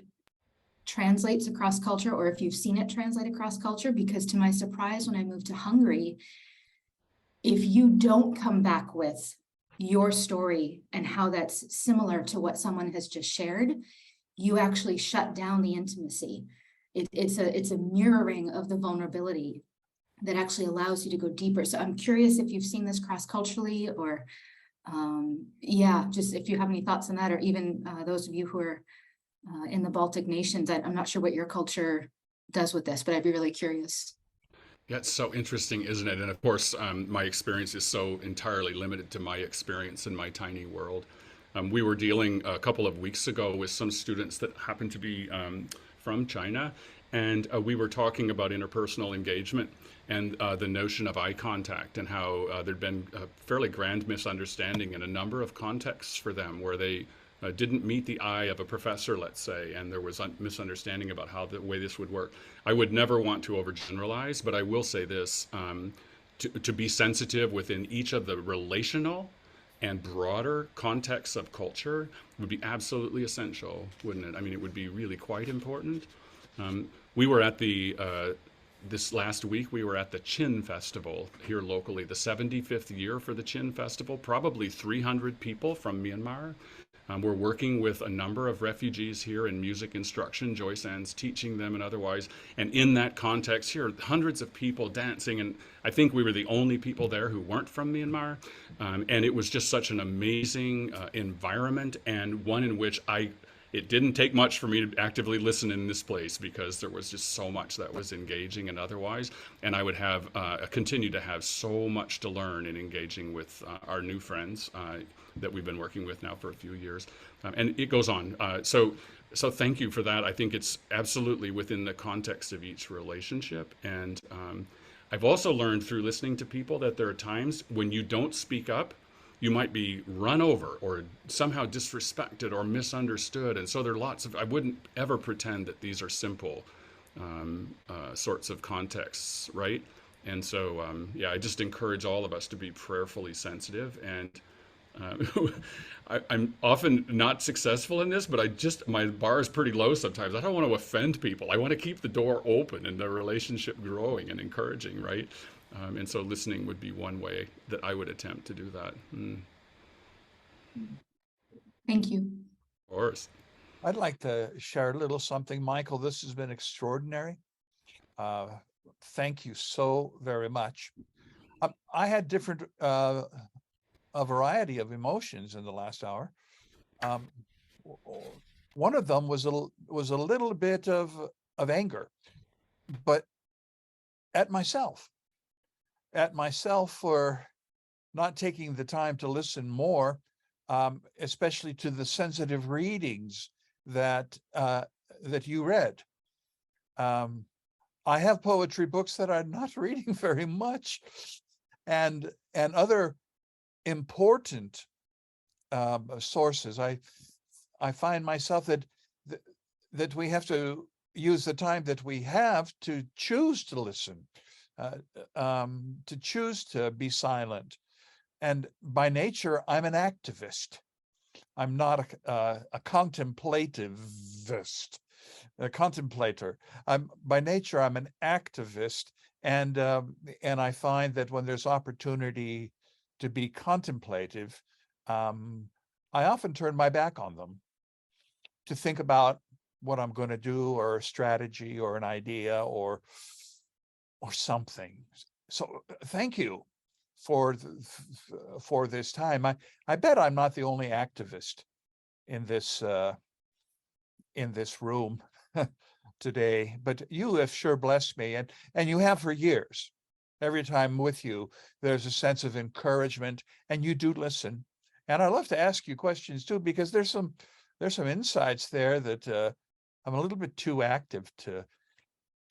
[SPEAKER 11] translates across culture, or if you've seen it translate across culture, because to my surprise, when I moved to Hungary, if you don't come back with your story and how that's similar to what someone has just shared, you actually shut down the intimacy. It's a mirroring of the vulnerability that actually allows you to go deeper. So I'm curious if you've seen this cross-culturally, or just if you have any thoughts on that, or even those of you who are in the Baltic nations. I'm not sure what your culture does with this, but I'd be really curious.
[SPEAKER 1] Yeah, it's so interesting, isn't it? And of course, my experience is so entirely limited to my experience in my tiny world. We were dealing a couple of weeks ago with some students that happened to be from China, and we were talking about interpersonal engagement and the notion of eye contact, and how there'd been a fairly grand misunderstanding in a number of contexts for them where they didn't meet the eye of a professor, let's say, and there was a misunderstanding about how the way this would work. I would never want to overgeneralize, but I will say this, to be sensitive within each of the relational and broader contexts of culture would be absolutely essential, wouldn't it? I mean, it would be really quite important. We were at this last week, we were at the Chin Festival here locally, the 75th year for the Chin Festival, probably 300 people from Myanmar. We're working with a number of refugees here in music instruction, Joyce Ann's teaching them and otherwise. And in that context here, hundreds of people dancing. And I think we were the only people there who weren't from Myanmar. And it was just such an amazing environment, and one in which it didn't take much for me to actively listen in this place, because there was just so much that was engaging and otherwise. And I would have continue to have so much to learn in engaging with our new friends that we've been working with now for a few years. And it goes on. So thank you for that. I think it's absolutely within the context of each relationship. And I've also learned through listening to people that there are times when you don't speak up, you might be run over or somehow disrespected or misunderstood. And so there are lots of, I wouldn't ever pretend that these are simple sorts of contexts, right? And so, I just encourage all of us to be prayerfully sensitive. And I'm often not successful in this, but my bar is pretty low sometimes. I don't want to offend people. I want to keep the door open and the relationship growing and encouraging, right? And so listening would be one way that I would attempt to do that.
[SPEAKER 11] Thank you.
[SPEAKER 1] Of course.
[SPEAKER 10] I'd like to share a little something, Michael. This has been extraordinary. Thank you so very much. I had a variety of emotions in the last hour. One of them was a little bit of anger, but at myself for not taking the time to listen more, especially to the sensitive readings that you read. I have poetry books that I'm not reading very much, and other important sources. I find myself that we have to use the time that we have to choose to listen, to choose to be silent. And by nature, I'm an activist. I'm not a contemplativist, a contemplator. By nature, I'm an activist, and I find that when there's opportunity to be contemplative, I often turn my back on them to think about what I'm going to do, or a strategy, or an idea, or something. So thank you for this time. I bet I'm not the only activist in this room today, but you have sure blessed me, and you have for years. Every time with you, there's a sense of encouragement, and you do listen. And I love to ask you questions too, because there's some there's some insights there that I'm a little bit too active to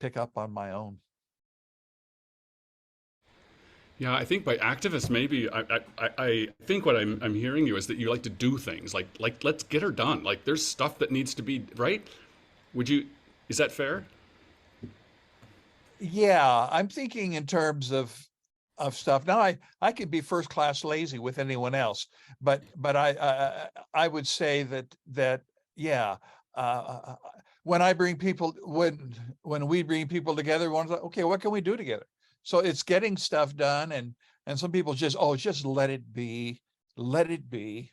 [SPEAKER 10] pick up on my own.
[SPEAKER 1] Yeah, I think by activist, maybe I think what I'm hearing you is that you like to do things like let's get her done. Like there's stuff that needs to be right. Would you? Is that fair?
[SPEAKER 10] Yeah, I'm thinking in terms of stuff. Now I could be first class lazy with anyone else, but I would say that yeah. When I bring people when we bring people together, one okay, what can we do together? So it's getting stuff done, and some people just let it be, let it be,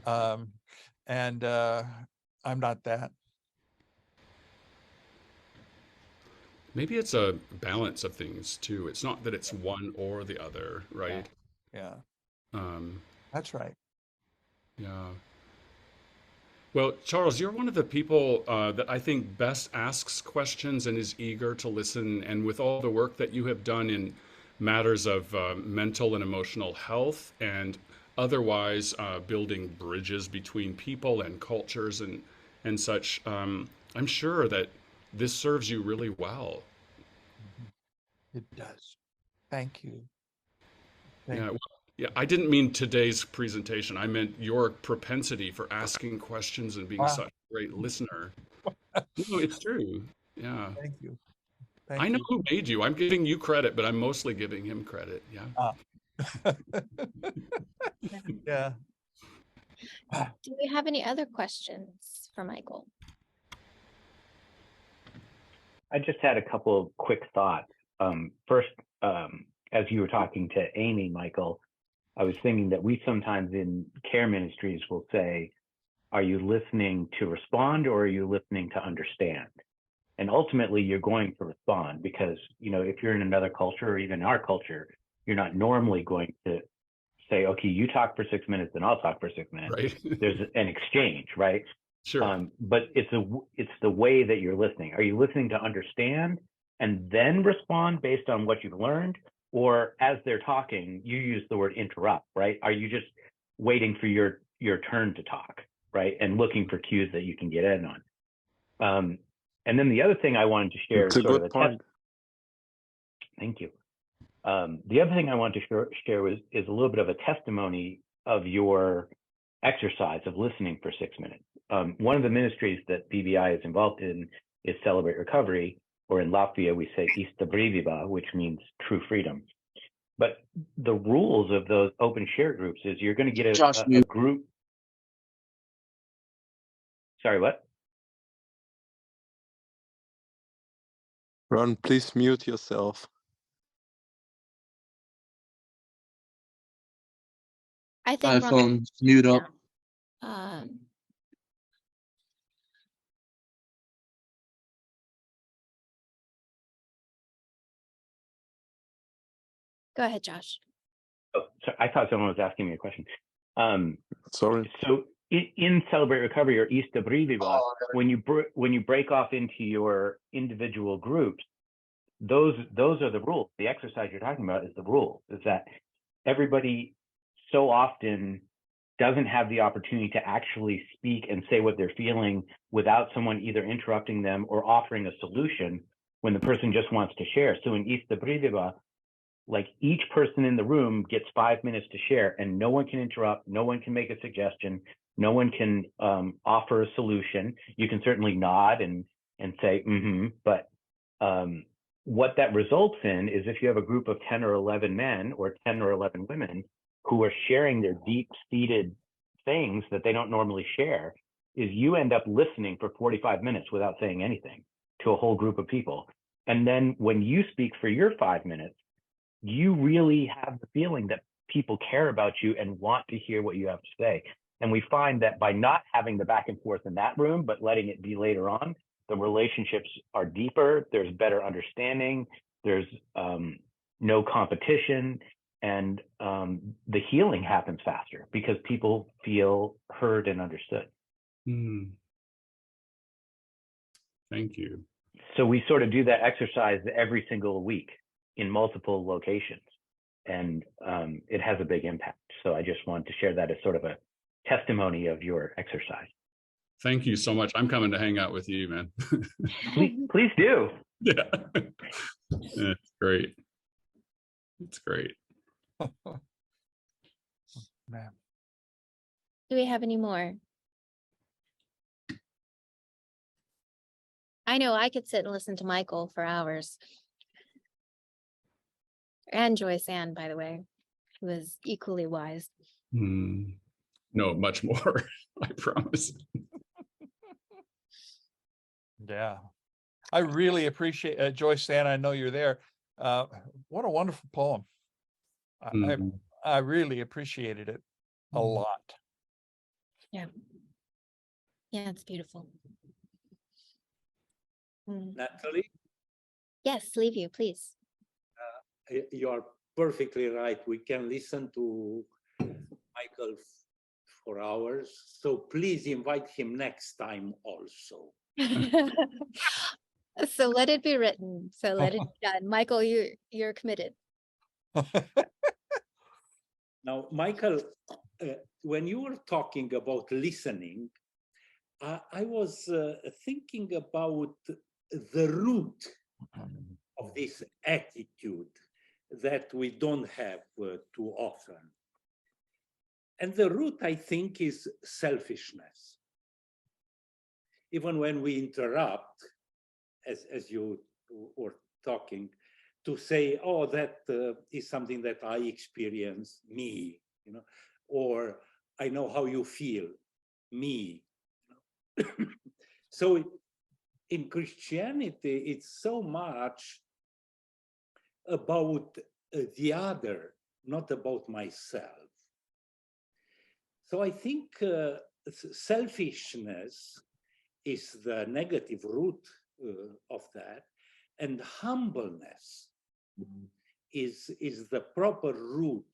[SPEAKER 10] and I'm not that.
[SPEAKER 1] Maybe it's a balance of things too. It's not that it's one or the other, right?
[SPEAKER 10] Yeah,
[SPEAKER 1] Um,
[SPEAKER 10] that's right.
[SPEAKER 1] yeah. Well, Charles, you're one of the people that I think best asks questions and is eager to listen. And with all the work that you have done in matters of mental and emotional health and otherwise building bridges between people and cultures and such, I'm sure that this serves you really well.
[SPEAKER 10] It does. Thank you. Thank
[SPEAKER 1] Yeah,
[SPEAKER 10] you.
[SPEAKER 1] well, yeah. I didn't mean today's presentation. I meant your propensity for asking questions and being
[SPEAKER 10] Wow.
[SPEAKER 1] such a great listener. No, it's true. Yeah.
[SPEAKER 10] Thank you.
[SPEAKER 1] I
[SPEAKER 10] Thank
[SPEAKER 1] know
[SPEAKER 10] you.
[SPEAKER 1] who made you. I'm giving you credit, but I'm mostly giving him credit. Yeah.
[SPEAKER 10] Ah. Yeah.
[SPEAKER 2] Do we have any other questions for Michael?
[SPEAKER 8] I just had a couple of quick thoughts. First, as you were talking to Amy, Michael, I was thinking that we sometimes in care ministries will say, are you listening to respond or are you listening to understand? And ultimately, you're going to respond because, you know, if you're in another culture or even our culture, you're not normally going to say, okay, you talk for 6 minutes and I'll talk for 6 minutes.
[SPEAKER 1] Right.
[SPEAKER 8] There's an exchange, right?
[SPEAKER 1] Sure.
[SPEAKER 8] But it's the way that you're listening. Are you listening to understand and then respond based on what you've learned? Or as they're talking, you use the word interrupt, right? Are you just waiting for your turn to talk, right? And looking for cues that you can get in on. And then the other thing I wanted to share
[SPEAKER 12] It's
[SPEAKER 8] is
[SPEAKER 12] a
[SPEAKER 8] sort of
[SPEAKER 12] good
[SPEAKER 8] a
[SPEAKER 12] point.
[SPEAKER 8] thank you. The other thing I wanted to share is a little bit of a testimony of your exercise of listening for 6 minutes. One of the ministries that BBI is involved in is Celebrate Recovery, or in Latvia, we say Ista Brīvība, which means true freedom. But the rules of those open share groups is you're going to get a group. Sorry, what?
[SPEAKER 12] Ron, please mute yourself.
[SPEAKER 2] I think Ron,
[SPEAKER 13] iPhone mute up.
[SPEAKER 2] um, go ahead, Josh.
[SPEAKER 8] Oh, sorry, I thought someone was asking me a question.
[SPEAKER 12] Sorry.
[SPEAKER 8] So in Celebrate Recovery or Ista Brīvība, when you break off into your individual groups, those are the rules. The exercise you're talking about is the rules. Is that everybody so often doesn't have the opportunity to actually speak and say what they're feeling without someone either interrupting them or offering a solution when the person just wants to share. So in Ista Brīvība, like each person in the room gets 5 minutes to share and no one can interrupt, no one can make a suggestion, no one can offer a solution. You can certainly nod and say, but what that results in is if you have a group of 10 or 11 men or 10 or 11 women who are sharing their deep-seated things that they don't normally share, is you end up listening for 45 minutes without saying anything to a whole group of people. And then when you speak for your 5 minutes, you really have the feeling that people care about you and want to hear what you have to say. And we find that by not having the back and forth in that room, but letting it be later on, the relationships are deeper, there's better understanding, there's no competition, and the healing happens faster because people feel heard and understood.
[SPEAKER 1] Thank you.
[SPEAKER 8] So we sort of do that exercise every single week in multiple locations, and it has a big impact. So I just wanted to share that as sort of a testimony of your exercise.
[SPEAKER 1] Thank you so much. I'm coming to hang out with you, man.
[SPEAKER 8] Please do.
[SPEAKER 1] Yeah. It's great. It's great.
[SPEAKER 10] Man.
[SPEAKER 2] Do we have any more? I know I could sit and listen to Michael for hours. And Joyce Ann, by the way, who was equally wise.
[SPEAKER 1] No, much more, I promise.
[SPEAKER 10] Yeah. I really appreciate Joyce Ann. I know you're there. What a wonderful poem. I really appreciated it a lot.
[SPEAKER 2] Yeah. Yeah, it's beautiful.
[SPEAKER 7] Natalie,
[SPEAKER 2] Yes, leave you, please.
[SPEAKER 7] you are perfectly right. We can listen to Michael for hours. So please invite him next time also.
[SPEAKER 2] So let it be written. So let it be done. Michael, you're committed.
[SPEAKER 7] Now, Michael, when you were talking about listening, I was thinking about the root of this attitude that we don't have too often. And the root, I think, is selfishness. Even when we interrupt, as you were talking, to say, oh, that is something that I experience, me, you know, or I know how you feel, me. So in Christianity, it's so much about the other, not about myself. So I think selfishness is the negative root of that, and humbleness is the proper root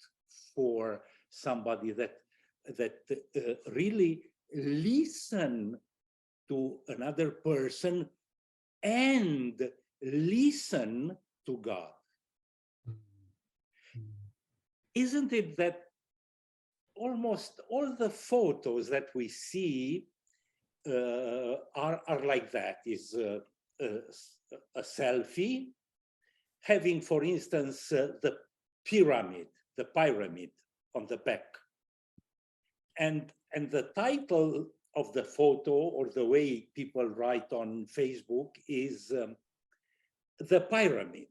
[SPEAKER 7] for somebody that really listen to another person and listen to God. Isn't it that almost all the photos that we see are like that? Is a selfie having, for instance, the pyramid on the back, and the title of the photo, or the way people write on Facebook, is the pyramid.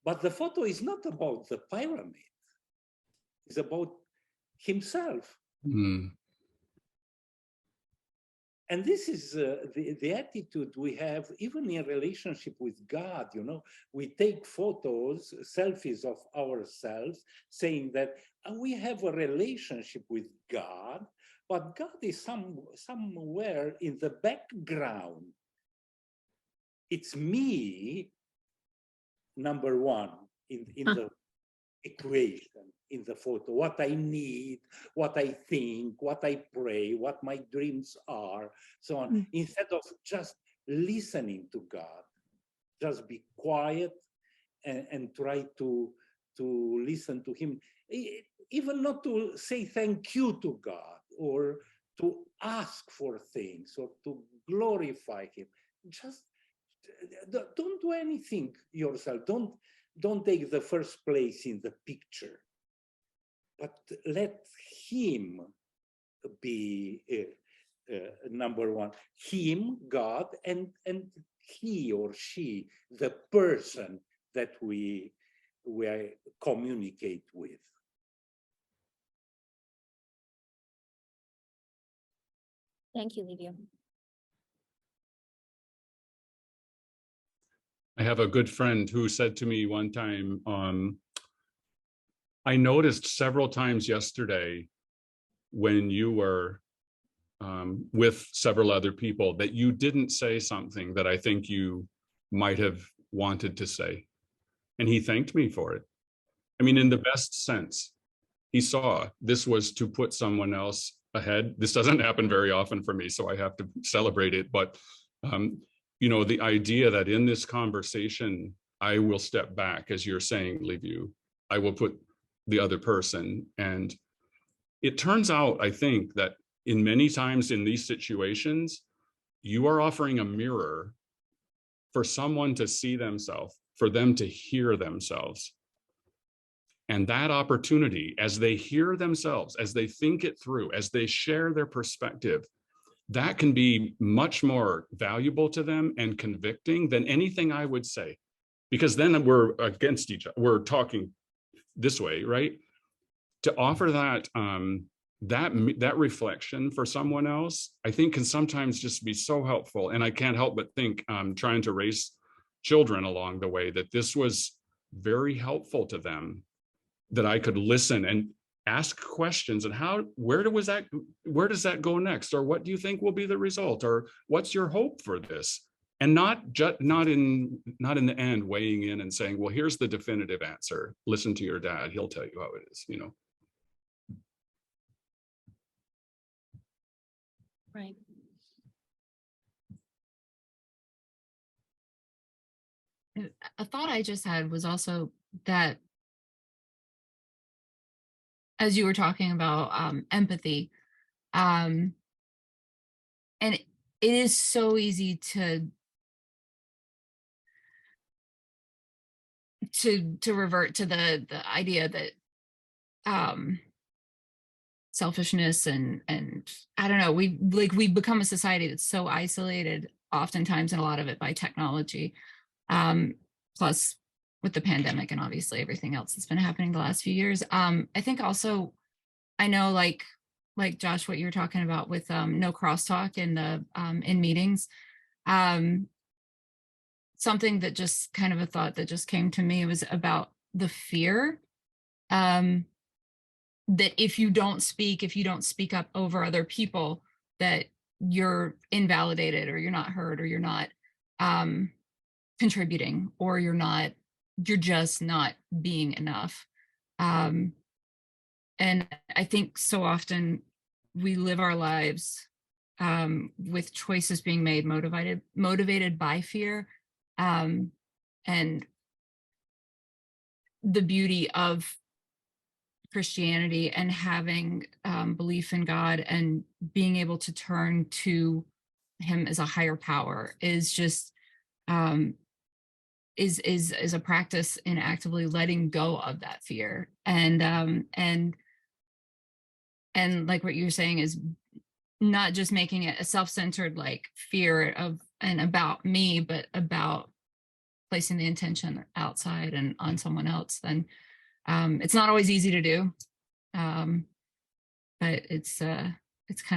[SPEAKER 7] But the photo is not about the pyramid. It's about himself. And this is the attitude we have even in relationship with God. You know, we take photos, selfies of ourselves, saying that we have a relationship with God, but God is somewhere in the background. It's me, number one, in the equation, in the photo, what I need, what I think, what I pray, what my dreams are, so on. Instead of just listening to God, just be quiet and try to listen to him, even not to say thank you to God or to ask for things or to glorify him. Just don't do anything yourself. Don't take the first place in the picture, but let him be number one. Him, God, and he or she, the person that we communicate with.
[SPEAKER 2] Thank you, Livia.
[SPEAKER 1] I have a good friend who said to me one time, I noticed several times yesterday when you were with several other people that you didn't say something that I think you might have wanted to say. And he thanked me for it. I mean, in the best sense. He saw this was to put someone else ahead. This doesn't happen very often for me, so I have to celebrate it. But you know, the idea that in this conversation, I will step back, as you're saying, Liviu, I will put the other person. And it turns out, I think, that in many times in these situations, you are offering a mirror for someone to see themselves, for them to hear themselves. And that opportunity, as they hear themselves, as they think it through, as they share their perspective, that can be much more valuable to them and convicting than anything I would say. Because then we're against each other. We're talking this way, right? To offer that that reflection for someone else, I think can sometimes just be so helpful. And I can't help but think, trying to raise children along the way, that this was very helpful to them, that I could listen and ask questions, and where does that go next, or what do you think will be the result, or what's your hope for this? And not in the end weighing in and saying, well, here's the definitive answer, listen to your dad, he'll tell you how it is, you know.
[SPEAKER 2] Right.
[SPEAKER 13] A thought I just had was also that, as you were talking about empathy, and it is so easy to revert to the idea that selfishness and I don't know, we've become a society that's so isolated, oftentimes, and a lot of it by technology, plus with the pandemic and obviously everything else that's been happening the last few years. I think also, I know, like Josh, what you were talking about with no crosstalk in the in meetings, something that just kind of a thought that just came to me was about the fear that if you don't speak up over other people, that you're invalidated, or you're not heard, or you're not contributing, or you're just not being enough. And I think so often we live our lives with choices being made motivated by fear, and the beauty of Christianity and having belief in God and being able to turn to him as a higher power is just is a practice in actively letting go of that fear, and like what you're saying is not just making it a self-centered like fear of and about me, but about placing the intention outside and on someone else. Then it's not always easy to do, but it's kind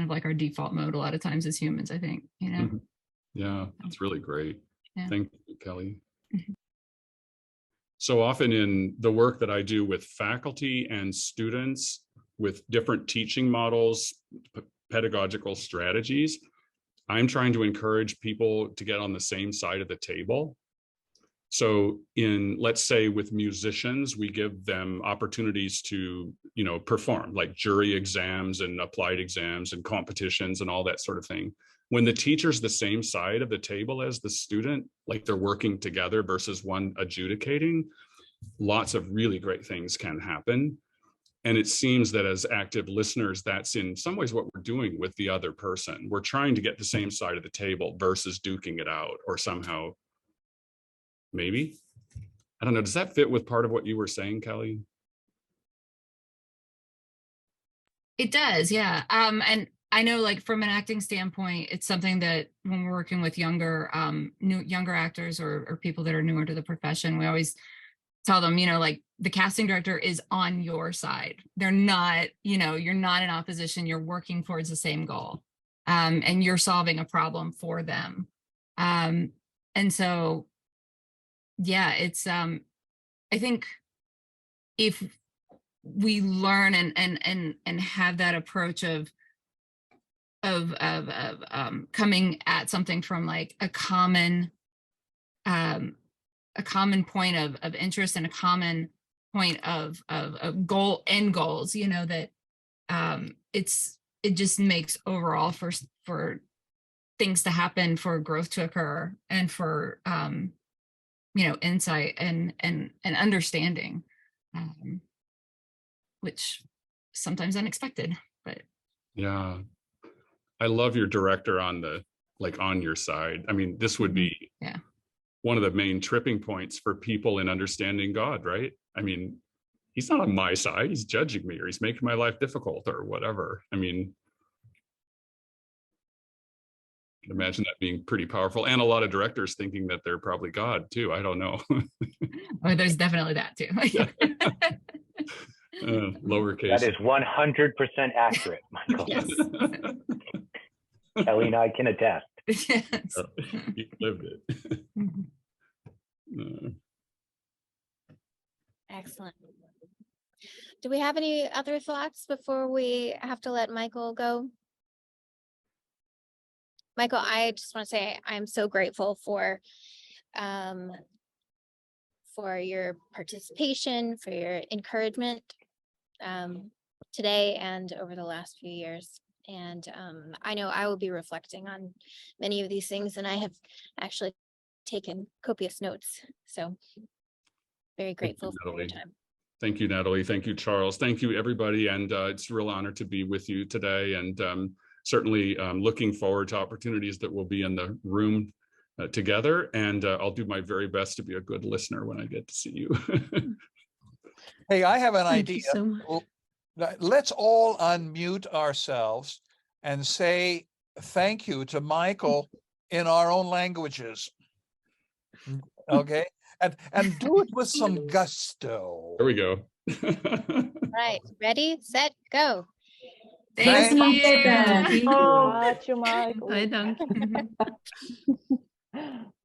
[SPEAKER 13] of like our default mode a lot of times as humans, I think, you know.
[SPEAKER 1] Mm-hmm. Yeah, that's really great.
[SPEAKER 13] Yeah.
[SPEAKER 1] Thank you, Kelly. So often in the work that I do with faculty and students with different teaching models, pedagogical strategies, I'm trying to encourage people to get on the same side of the table. So let's say with musicians, we give them opportunities to, perform, like jury exams and applied exams and competitions and all that sort of thing. When the teacher's the same side of the table as the student, like they're working together versus one adjudicating, lots of really great things can happen. And it seems that as active listeners, that's in some ways what we're doing with the other person. We're trying to get the same side of the table versus duking it out, or somehow, maybe, I don't know. Does that fit with part of what you were saying, Kelly?
[SPEAKER 13] It does, yeah. And I know, like, from an acting standpoint, it's something that when we're working with younger actors or people that are newer to the profession, we always tell them, like, the casting director is on your side. They're not, you're not in opposition. You're working towards the same goal, and you're solving a problem for them. And so, yeah, it's I think if we learn and have that approach of coming at something from like a common point of interest and a common point of end goals, that it just makes overall for things to happen, for growth to occur, and for insight and understanding, which sometimes unexpected, but
[SPEAKER 1] yeah. I love your director on the, like, on your side. I mean, this would be
[SPEAKER 13] Yeah.
[SPEAKER 1] one of the main tripping points for people in understanding God, right? I mean, he's not on my side. He's judging me, or he's making my life difficult, or whatever. I mean, I can imagine that being pretty powerful, and a lot of directors thinking that they're probably God too. I don't know.
[SPEAKER 13] Oh, there's definitely that too.
[SPEAKER 1] Lowercase.
[SPEAKER 8] That is 100% accurate, Michael.
[SPEAKER 13] Yes.
[SPEAKER 8] Kelly and I can attest.
[SPEAKER 13] Yes.
[SPEAKER 1] You lived it.
[SPEAKER 2] Excellent. Do we have any other thoughts before we have to let Michael go? Michael, I just want to say I'm so grateful for your participation, for your encouragement today and over the last few years. And I know I will be reflecting on many of these things, and I have actually taken copious notes. So very grateful for your time.
[SPEAKER 1] Thank you, Natalie. Thank you, Charles. Thank you, everybody. And it's a real honor to be with you today. And certainly looking forward to opportunities that will be in the room together. And I'll do my very best to be a good listener when I get to see you.
[SPEAKER 10] Hey, I have an
[SPEAKER 5] Thank
[SPEAKER 10] idea.
[SPEAKER 5] you so much.
[SPEAKER 10] Well, let's all unmute ourselves and say thank you to Michael in our own languages. Okay, and do it with some gusto.
[SPEAKER 1] There we go.
[SPEAKER 2] Right, ready, set, go.
[SPEAKER 13] Thank
[SPEAKER 10] Thank
[SPEAKER 13] you.
[SPEAKER 5] Thank you.
[SPEAKER 6] Ótimo, Michael.
[SPEAKER 5] Bye, Duncan.